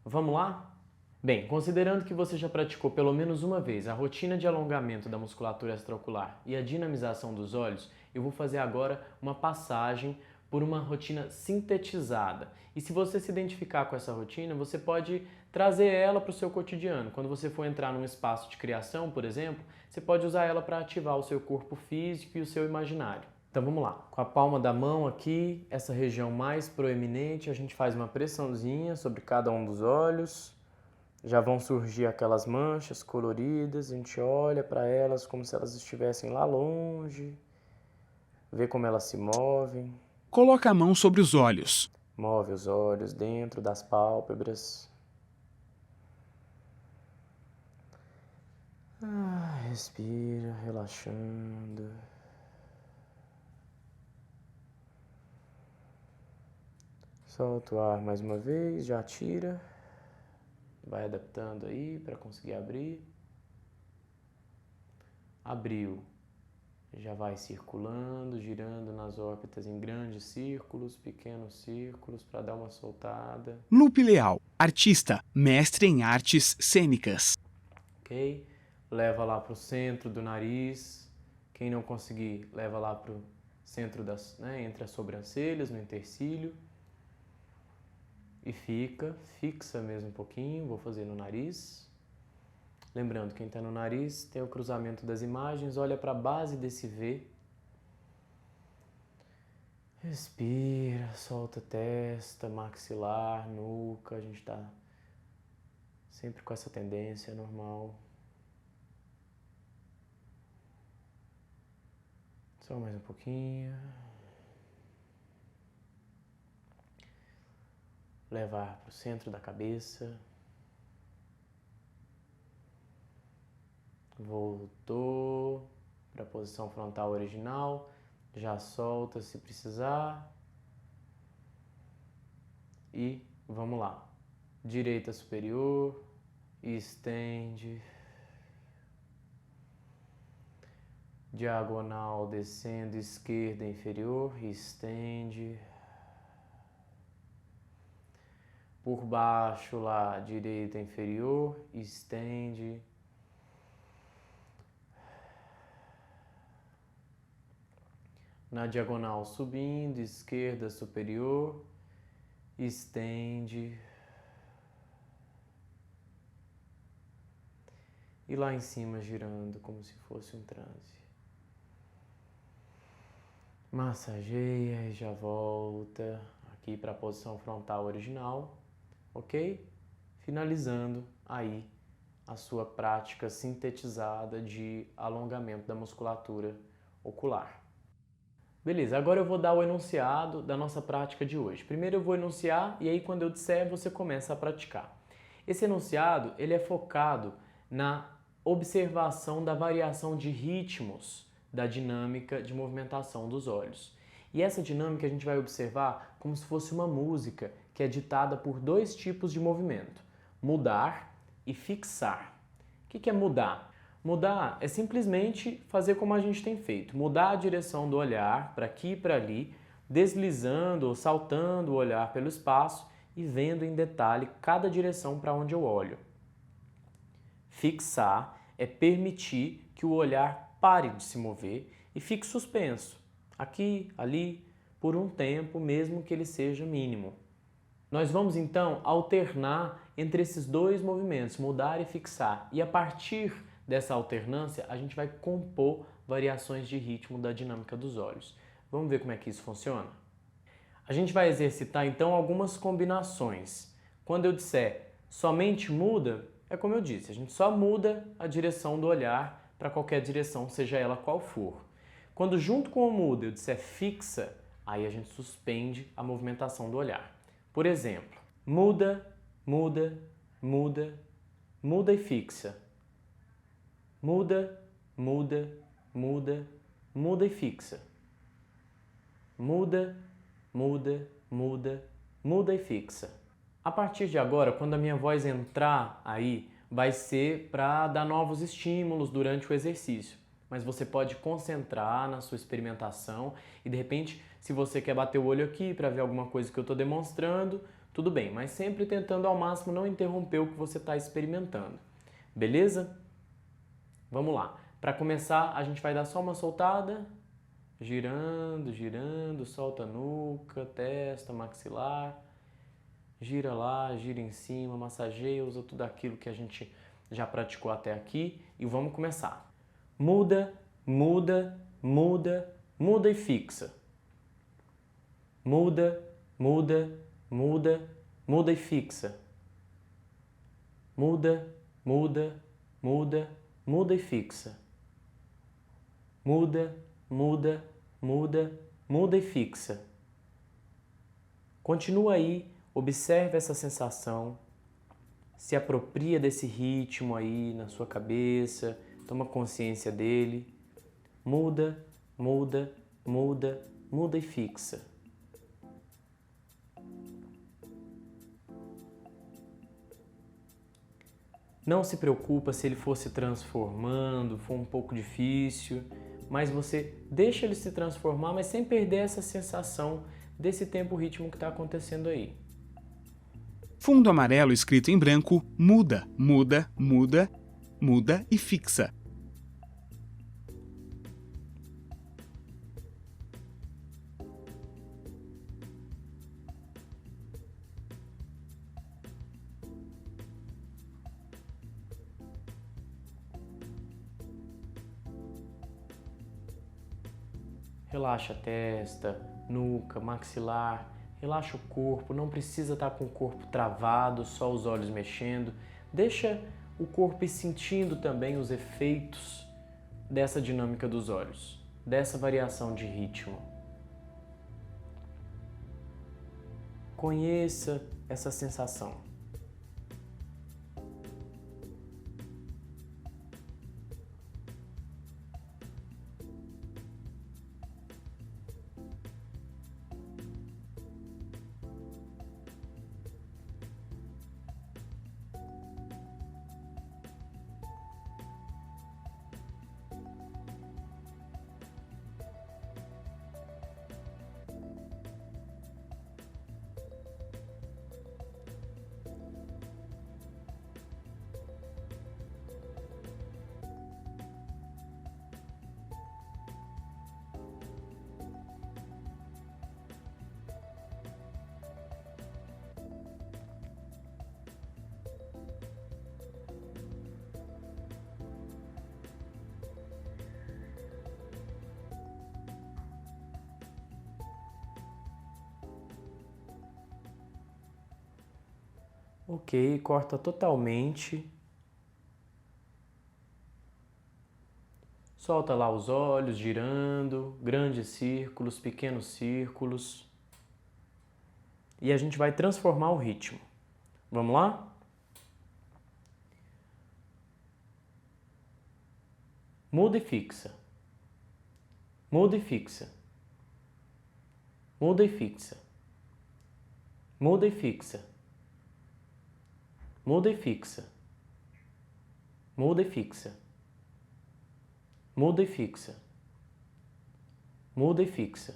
Vamos lá? Bem, considerando que você já praticou pelo menos uma vez a rotina de alongamento da musculatura extraocular e a dinamização dos olhos, eu vou fazer agora uma passagem por uma rotina sintetizada. E se você se identificar com essa rotina, você pode trazer ela para o seu cotidiano. Quando você for entrar num espaço de criação, por exemplo, você pode usar ela para ativar o seu corpo físico e o seu imaginário. Então vamos lá, com a palma da mão aqui, essa região mais proeminente, a gente faz uma pressãozinha sobre cada um dos olhos. Já vão surgir aquelas manchas coloridas, a gente olha para elas como se elas estivessem lá longe, vê como elas se movem. Coloca a mão sobre os olhos. Move os olhos dentro das pálpebras. Respira, relaxando. Solta o ar mais uma vez, já tira. Vai adaptando aí para conseguir abrir. Abriu. Já vai circulando, girando nas órbitas em grandes círculos, pequenos círculos, para dar uma soltada. Loop Leal. Artista, mestre em artes cênicas. Ok? Leva lá para o centro do nariz. Quem não conseguir, leva lá para o centro entre as sobrancelhas, no intercílio. E fixa mesmo um pouquinho, vou fazer no nariz. Lembrando, quem está no nariz tem o cruzamento das imagens, olha para a base desse V. Respira, solta testa, maxilar, nuca, a gente está sempre com essa tendência, é normal. Só mais um pouquinho. Levar para o centro da cabeça. Voltou para a posição frontal original. Já solta se precisar. E vamos lá. Direita superior. Estende. Diagonal descendo, esquerda inferior. Estende. Por baixo lá, direita inferior, estende. Na diagonal subindo, esquerda superior, estende. E lá em cima girando como se fosse um transe. Massageia e já volta aqui para a posição frontal original. Ok? Finalizando aí a sua prática sintetizada de alongamento da musculatura ocular. Beleza, agora eu vou dar o enunciado da nossa prática de hoje. Primeiro eu vou enunciar e aí quando eu disser você começa a praticar. Esse enunciado ele é focado na observação da variação de ritmos da dinâmica de movimentação dos olhos. E essa dinâmica a gente vai observar como se fosse uma música que é ditada por dois tipos de movimento: mudar e fixar. O que é mudar? Mudar é simplesmente fazer como a gente tem feito, mudar a direção do olhar para aqui e para ali, deslizando ou saltando o olhar pelo espaço e vendo em detalhe cada direção para onde eu olho. Fixar é permitir que o olhar pare de se mover e fique suspenso, aqui, ali, por um tempo, mesmo que ele seja mínimo. Nós vamos então alternar entre esses dois movimentos, mudar e fixar, e a partir dessa alternância a gente vai compor variações de ritmo da dinâmica dos olhos. Vamos ver como é que isso funciona? A gente vai exercitar então algumas combinações. Quando eu disser somente muda, é como eu disse, a gente só muda a direção do olhar para qualquer direção, seja ela qual for. Quando junto com o muda eu disser fixa, aí a gente suspende a movimentação do olhar. Por exemplo, muda, muda, muda, muda e fixa. Muda, muda, muda, muda e fixa. Muda, muda, muda, muda e fixa. A partir de agora, quando a minha voz entrar aí, vai ser para dar novos estímulos durante o exercício. Mas você pode concentrar na sua experimentação e, de repente, se você quer bater o olho aqui para ver alguma coisa que eu estou demonstrando, tudo bem, mas sempre tentando ao máximo não interromper o que você está experimentando. Beleza? Vamos lá. Para começar, a gente vai dar só uma soltada, girando, girando, solta a nuca, testa, maxilar, gira lá, gira em cima, massageia, usa tudo aquilo que a gente já praticou até aqui e vamos começar. Muda, muda, muda, muda e fixa. Muda, muda, muda, muda e fixa. Muda, muda, muda, muda e fixa. Muda, muda, muda, muda e fixa. Continua aí, observe essa sensação, se apropria desse ritmo aí na sua cabeça, toma consciência dele. Muda, muda, muda, muda e fixa. Não se preocupa se ele for se transformando, for um pouco difícil, mas você deixa ele se transformar, mas sem perder essa sensação desse tempo-ritmo que está acontecendo aí. Fundo amarelo escrito em branco, muda, muda, muda, muda e fixa. Relaxa a testa, nuca, maxilar, relaxa o corpo, não precisa estar com o corpo travado, só os olhos mexendo. Deixa o corpo ir sentindo também os efeitos dessa dinâmica dos olhos, dessa variação de ritmo. Conheça essa sensação. Ok, corta totalmente. Solta lá os olhos, girando, grandes círculos, pequenos círculos. E a gente vai transformar o ritmo. Vamos lá? Muda e fixa. muda e fixa, muda e fixa, muda e fixa, muda e fixa, muda e fixa, muda e fixa, muda e fixa,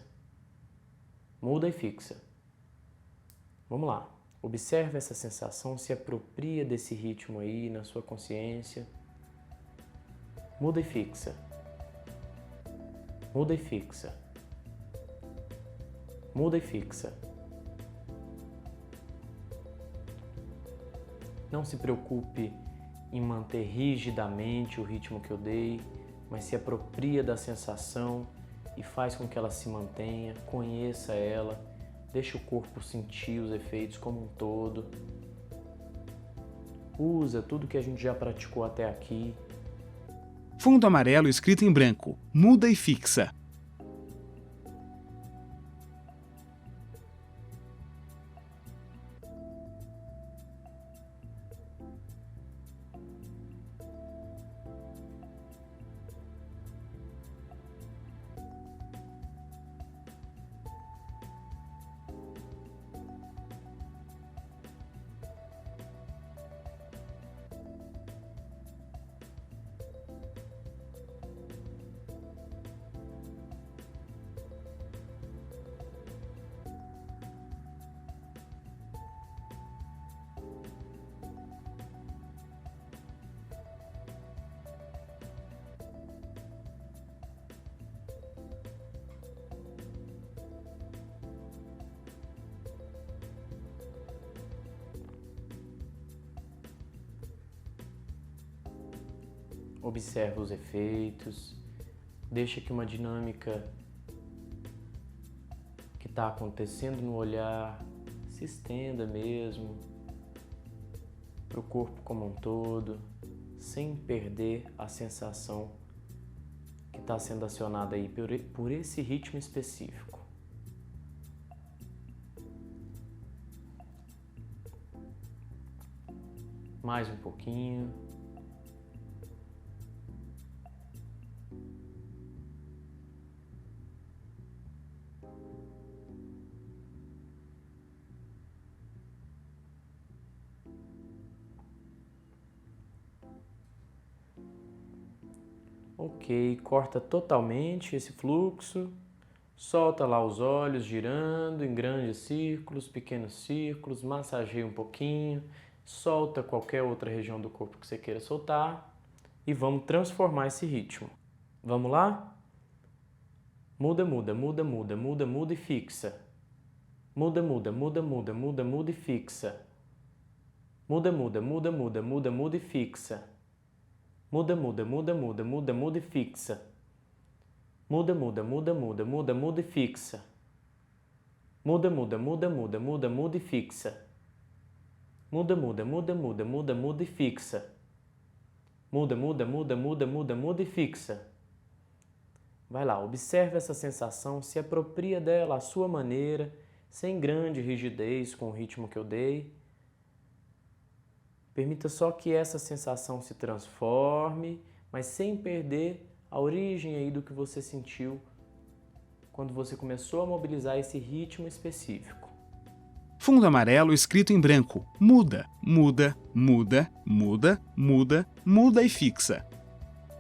muda e fixa. Vamos lá, observe essa sensação, se apropria desse ritmo aí na sua consciência. Muda e fixa, muda e fixa, muda e fixa. Não se preocupe em manter rigidamente o ritmo que eu dei, mas se apropria da sensação e faz com que ela se mantenha, conheça ela, deixe o corpo sentir os efeitos como um todo. Usa tudo que a gente já praticou até aqui. Fundo amarelo escrito em branco, muda e fixa. Observa os efeitos, deixa que uma dinâmica que está acontecendo no olhar se estenda mesmo para o corpo como um todo, sem perder a sensação que está sendo acionada aí por esse ritmo específico. Mais um pouquinho. Ok, corta totalmente esse fluxo, solta lá os olhos girando em grandes círculos, pequenos círculos, massageia um pouquinho, solta qualquer outra região do corpo que você queira soltar e vamos transformar esse ritmo. Vamos lá? Muda, muda, muda, muda, muda, muda e fixa. Muda, muda, muda, muda, muda, muda e fixa. Muda, muda, muda, muda, muda, muda e fixa. Muda, muda, muda, muda, muda, muda e fixa. Muda, muda, muda, muda, muda, muda e fixa. Muda, muda, muda, muda, muda, muda e fixa. Muda, muda, muda, muda, muda, muda e fixa. Muda, muda, muda, muda, muda, muda e fixa. Vai lá, observe essa sensação, se apropria dela à sua maneira, sem grande rigidez com o ritmo que eu dei. Permita só que essa sensação se transforme, mas sem perder a origem aí do que você sentiu quando você começou a mobilizar esse ritmo específico. Fundo amarelo escrito em branco, muda, muda, muda, muda, muda, muda e fixa.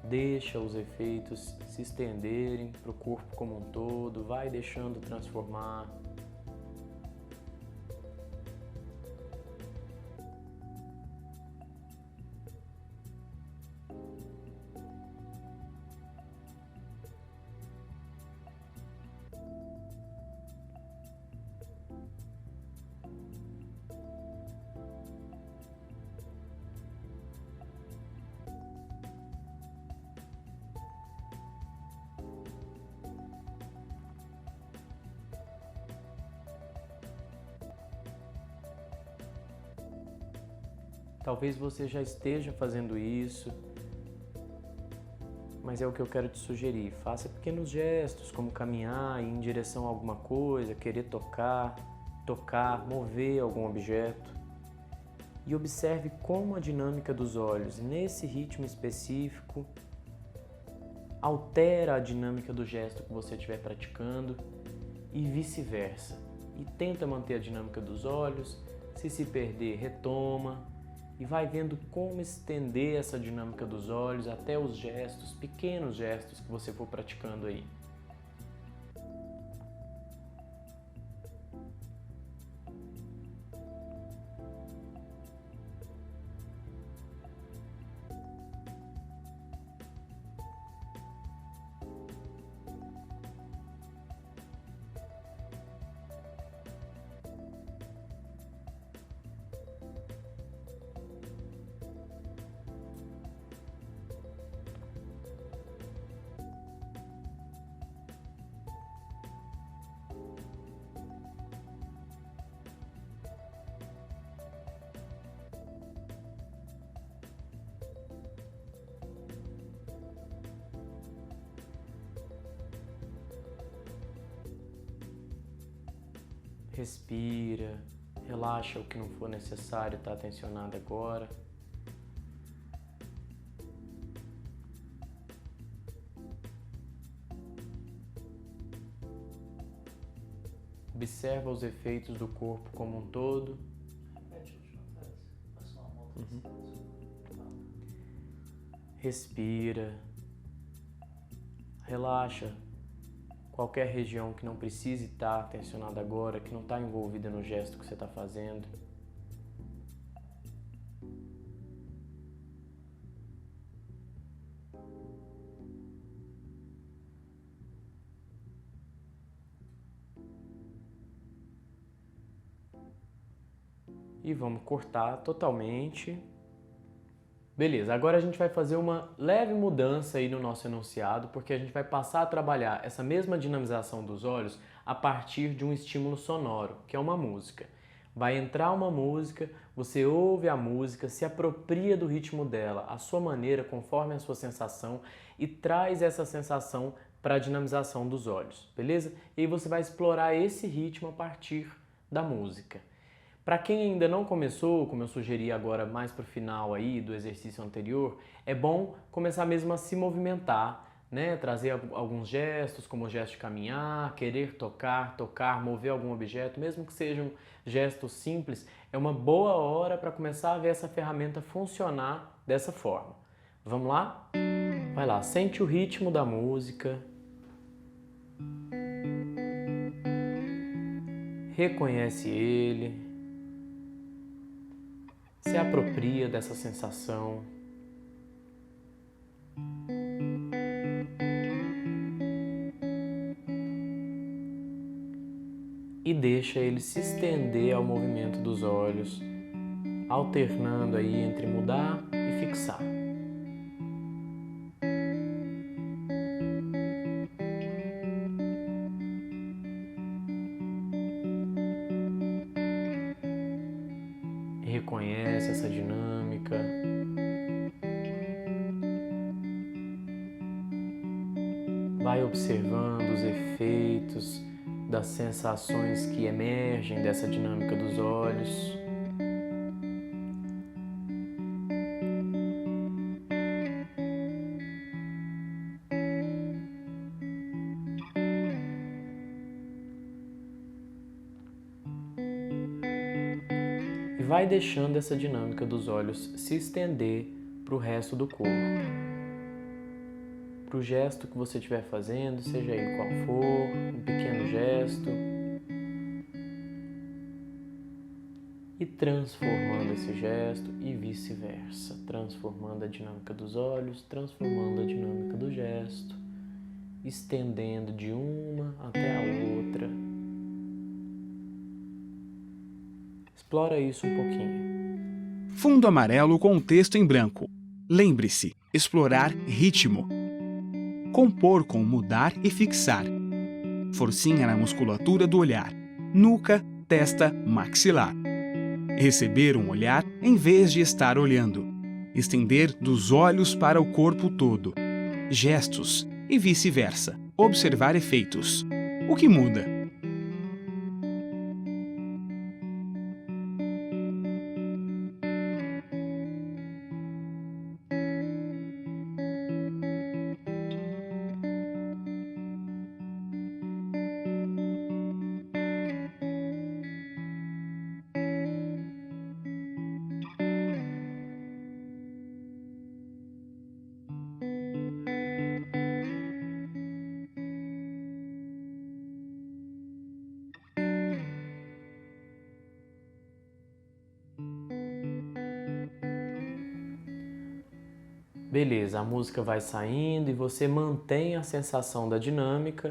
Deixa os efeitos se estenderem para o corpo como um todo, vai deixando transformar. Talvez você já esteja fazendo isso, mas é o que eu quero te sugerir. Faça pequenos gestos, como caminhar, ir em direção a alguma coisa, querer tocar, mover algum objeto. E observe como a dinâmica dos olhos, nesse ritmo específico, altera a dinâmica do gesto que você estiver praticando e vice-versa. E tenta manter a dinâmica dos olhos, se perder, retoma e vai vendo como estender essa dinâmica dos olhos até os gestos, pequenos gestos que você for praticando aí. Respira, relaxa o que não for necessário estar atencionado agora. Observa os efeitos do corpo como um todo. Respira, relaxa qualquer região que não precise estar tensionada agora, que não está envolvida no gesto que você está fazendo. E vamos cortar totalmente. Beleza, agora a gente vai fazer uma leve mudança aí no nosso enunciado, porque a gente vai passar a trabalhar essa mesma dinamização dos olhos a partir de um estímulo sonoro, que é uma música. Vai entrar uma música, você ouve a música, se apropria do ritmo dela, à sua maneira, conforme a sua sensação, e traz essa sensação para a dinamização dos olhos, beleza? E aí você vai explorar esse ritmo a partir da música. Para quem ainda não começou, como eu sugeri agora mais para o final aí do exercício anterior, é bom começar mesmo a se movimentar, né? Trazer alguns gestos, como o gesto de caminhar, querer tocar, mover algum objeto, mesmo que sejam gestos simples, é uma boa hora para começar a ver essa ferramenta funcionar dessa forma. Vamos lá? Vai lá, sente o ritmo da música. Reconhece ele. Se apropria dessa sensação. E deixa ele se estender ao movimento dos olhos, alternando aí entre mudar e fixar. Reconhece essa dinâmica. Vai observando os efeitos das sensações que emergem dessa dinâmica dos olhos. E vai deixando essa dinâmica dos olhos se estender para o resto do corpo. Para o gesto que você estiver fazendo, seja ele qual for, um pequeno gesto. E transformando esse gesto e vice-versa. Transformando a dinâmica dos olhos, transformando a dinâmica do gesto. Estendendo de uma até a outra. Explora isso um pouquinho. Fundo amarelo com texto em branco. Lembre-se, explorar ritmo. Compor com mudar e fixar. Forcinha na musculatura do olhar. Nuca, testa, maxilar. Receber um olhar em vez de estar olhando. Estender dos olhos para o corpo todo. Gestos e vice-versa. Observar efeitos. O que muda? Beleza, a música vai saindo e você mantém a sensação da dinâmica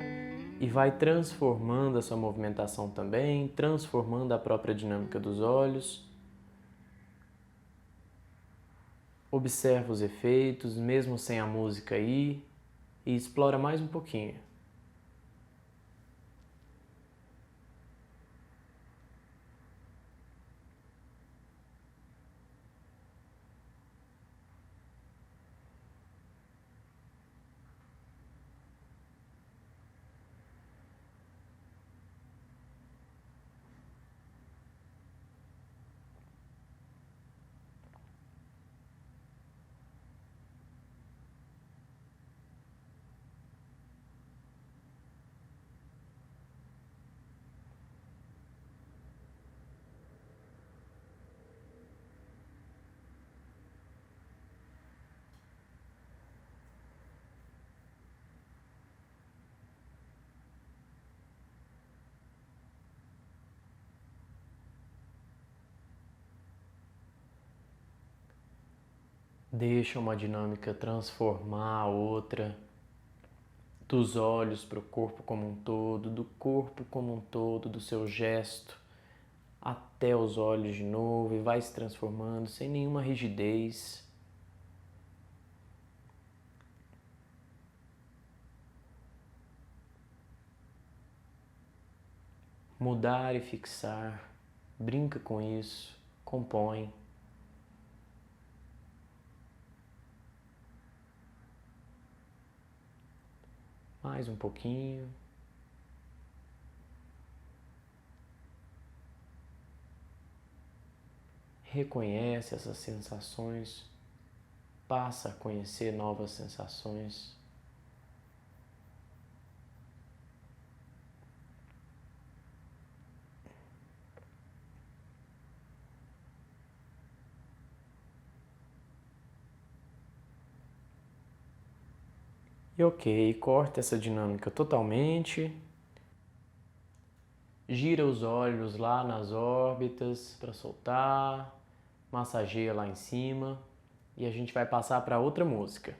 e vai transformando a sua movimentação também, transformando a própria dinâmica dos olhos. Observa os efeitos, mesmo sem a música aí, e explora mais um pouquinho. Deixa uma dinâmica transformar a outra, dos olhos para o corpo como um todo, do corpo como um todo, do seu gesto, até os olhos de novo e vai se transformando sem nenhuma rigidez. Mudar e fixar, brinca com isso, compõe. Mais um pouquinho. Reconhece essas sensações, passa a conhecer novas sensações. E ok, corta essa dinâmica totalmente. Gira os olhos lá nas órbitas para soltar, massageia lá em cima e a gente vai passar para outra música.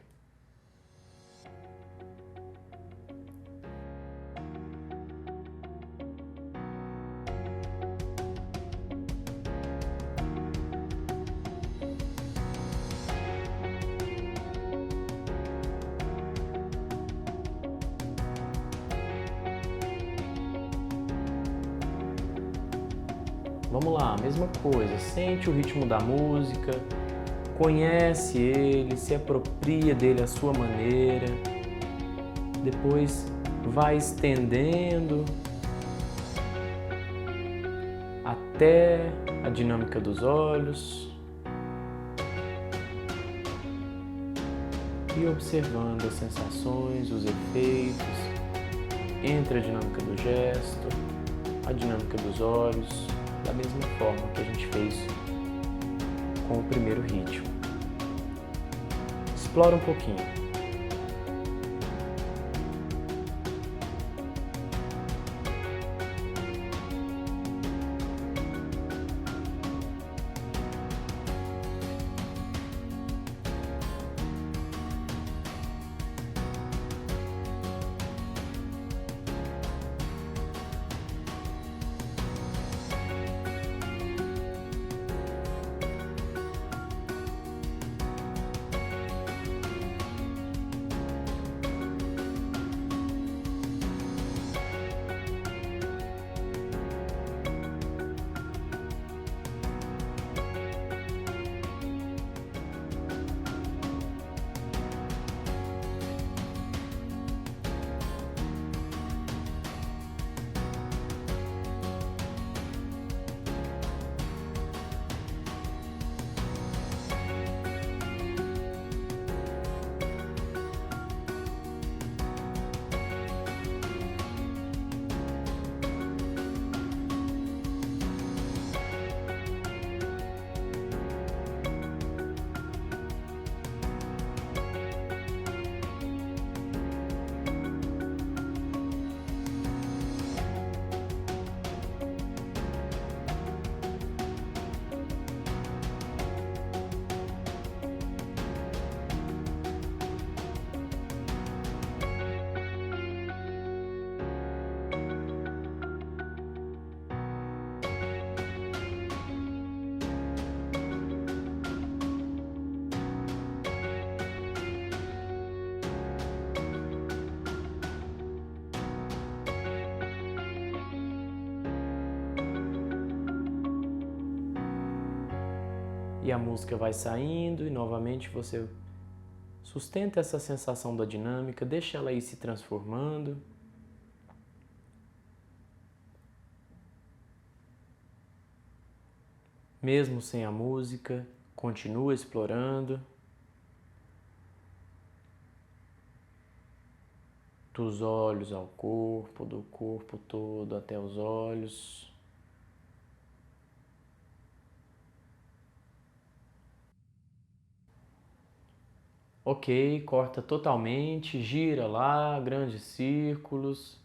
Vamos lá, mesma coisa, sente o ritmo da música, conhece ele, se apropria dele à sua maneira, depois vai estendendo até a dinâmica dos olhos e observando as sensações, os efeitos entre a dinâmica do gesto, a dinâmica dos olhos, da mesma forma que a gente fez com o primeiro ritmo. Explora um pouquinho. e a música vai saindo e novamente você sustenta essa sensação da dinâmica, deixa ela ir se transformando. Mesmo sem a música, continua explorando. Dos olhos ao corpo, do corpo todo até os olhos. Ok, corta totalmente, gira lá, grandes círculos,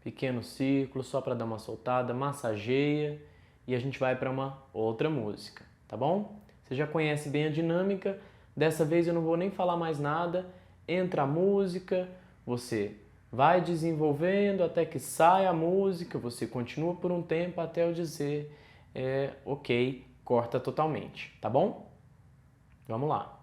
pequenos círculos, só para dar uma soltada, massageia e a gente vai para uma outra música, tá bom? Você já conhece bem a dinâmica, dessa vez eu não vou nem falar mais nada, entra a música, você vai desenvolvendo até que sai a música, você continua por um tempo até eu dizer ok, corta totalmente, tá bom? Vamos lá.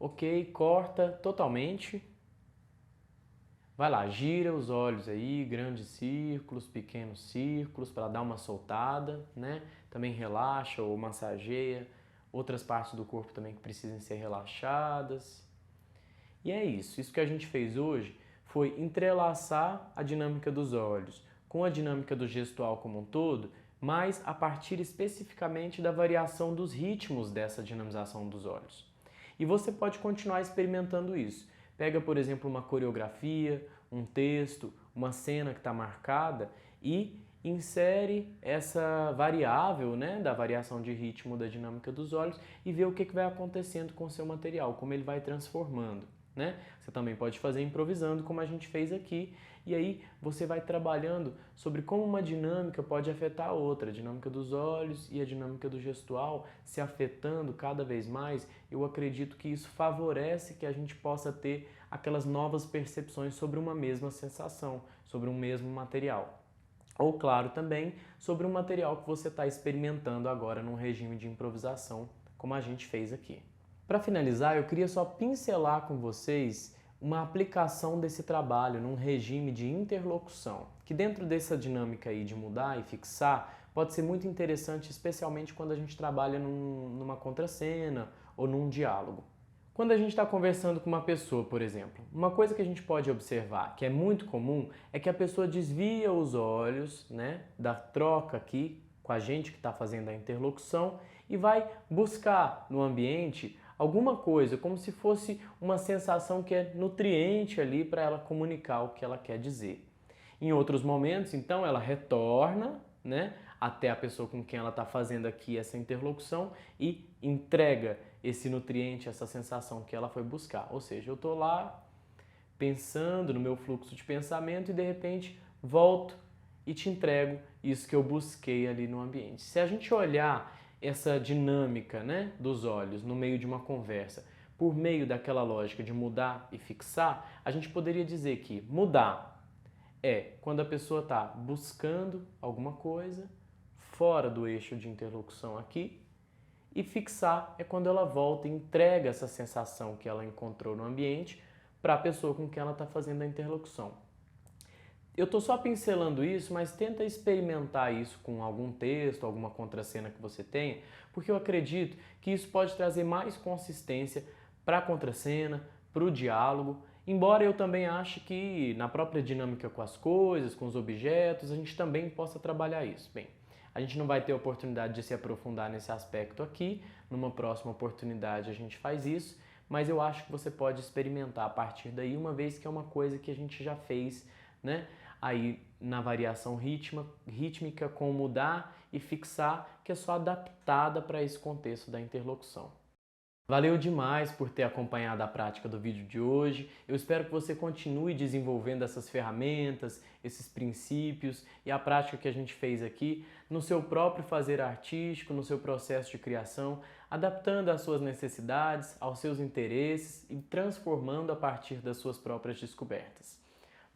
Ok, corta totalmente. Vai lá, gira os olhos aí, grandes círculos, pequenos círculos, para dar uma soltada, né? Também relaxa ou massageia outras partes do corpo também que precisem ser relaxadas. E é isso. Isso que a gente fez hoje foi entrelaçar a dinâmica dos olhos com a dinâmica do gestual como um todo, mas a partir especificamente da variação dos ritmos dessa dinamização dos olhos. E você pode continuar experimentando isso. Pega, por exemplo, uma coreografia, um texto, uma cena que está marcada e insere essa variável, né, da variação de ritmo da dinâmica dos olhos e vê o que vai acontecendo com o seu material, como ele vai transformando. Né? Você também pode fazer improvisando, como a gente fez aqui, e aí você vai trabalhando sobre como uma dinâmica pode afetar a outra, a dinâmica dos olhos e a dinâmica do gestual se afetando cada vez mais. Eu acredito que isso favorece que a gente possa ter aquelas novas percepções sobre uma mesma sensação, sobre um mesmo material. Ou, claro, também sobre um material que você está experimentando agora num regime de improvisação, como a gente fez aqui. Para finalizar, eu queria só pincelar com vocês uma aplicação desse trabalho num regime de interlocução, que dentro dessa dinâmica aí de mudar e fixar, pode ser muito interessante, especialmente quando a gente trabalha numa contracena ou num diálogo. Quando a gente está conversando com uma pessoa, por exemplo, uma coisa que a gente pode observar, que é muito comum, é que a pessoa desvia os olhos, né, da troca aqui com a gente que está fazendo a interlocução e vai buscar no ambiente alguma coisa, como se fosse uma sensação que é nutriente ali para ela comunicar o que ela quer dizer. Em outros momentos, então, ela retorna, né, até a pessoa com quem ela está fazendo aqui essa interlocução e entrega esse nutriente, essa sensação que ela foi buscar. Ou seja, eu estou lá pensando no meu fluxo de pensamento e de repente volto e te entrego isso que eu busquei ali no ambiente. Se a gente olhar essa dinâmica, né, dos olhos no meio de uma conversa, por meio daquela lógica de mudar e fixar, a gente poderia dizer que mudar é quando a pessoa está buscando alguma coisa fora do eixo de interlocução aqui, e fixar é quando ela volta e entrega essa sensação que ela encontrou no ambiente para a pessoa com quem ela está fazendo a interlocução. Eu estou só pincelando isso, mas tenta experimentar isso com algum texto, alguma contracena que você tenha, porque eu acredito que isso pode trazer mais consistência para a contracena, para o diálogo, embora eu também ache que na própria dinâmica com as coisas, com os objetos, a gente também possa trabalhar isso. Bem, a gente não vai ter oportunidade de se aprofundar nesse aspecto aqui, numa próxima oportunidade a gente faz isso, mas eu acho que você pode experimentar a partir daí, uma vez que é uma coisa que a gente já fez, né? Aí na variação rítmica com mudar e fixar, que é só adaptada para esse contexto da interlocução. Valeu demais por ter acompanhado a prática do vídeo de hoje. Eu espero que você continue desenvolvendo essas ferramentas, esses princípios e a prática que a gente fez aqui no seu próprio fazer artístico, no seu processo de criação, adaptando às suas necessidades, aos seus interesses e transformando a partir das suas próprias descobertas.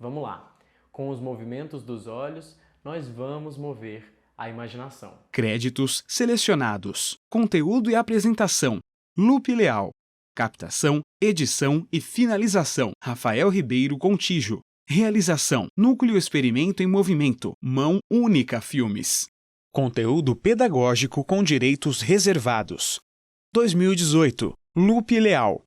Vamos lá! Com os movimentos dos olhos, nós vamos mover a imaginação. Créditos selecionados. Conteúdo e apresentação: Lupe Leal. Captação, edição e finalização: Rafael Ribeiro Contígio. Realização: Núcleo Experimento em Movimento, Mão Única Filmes. Conteúdo pedagógico com direitos reservados. 2018. Lupe Leal.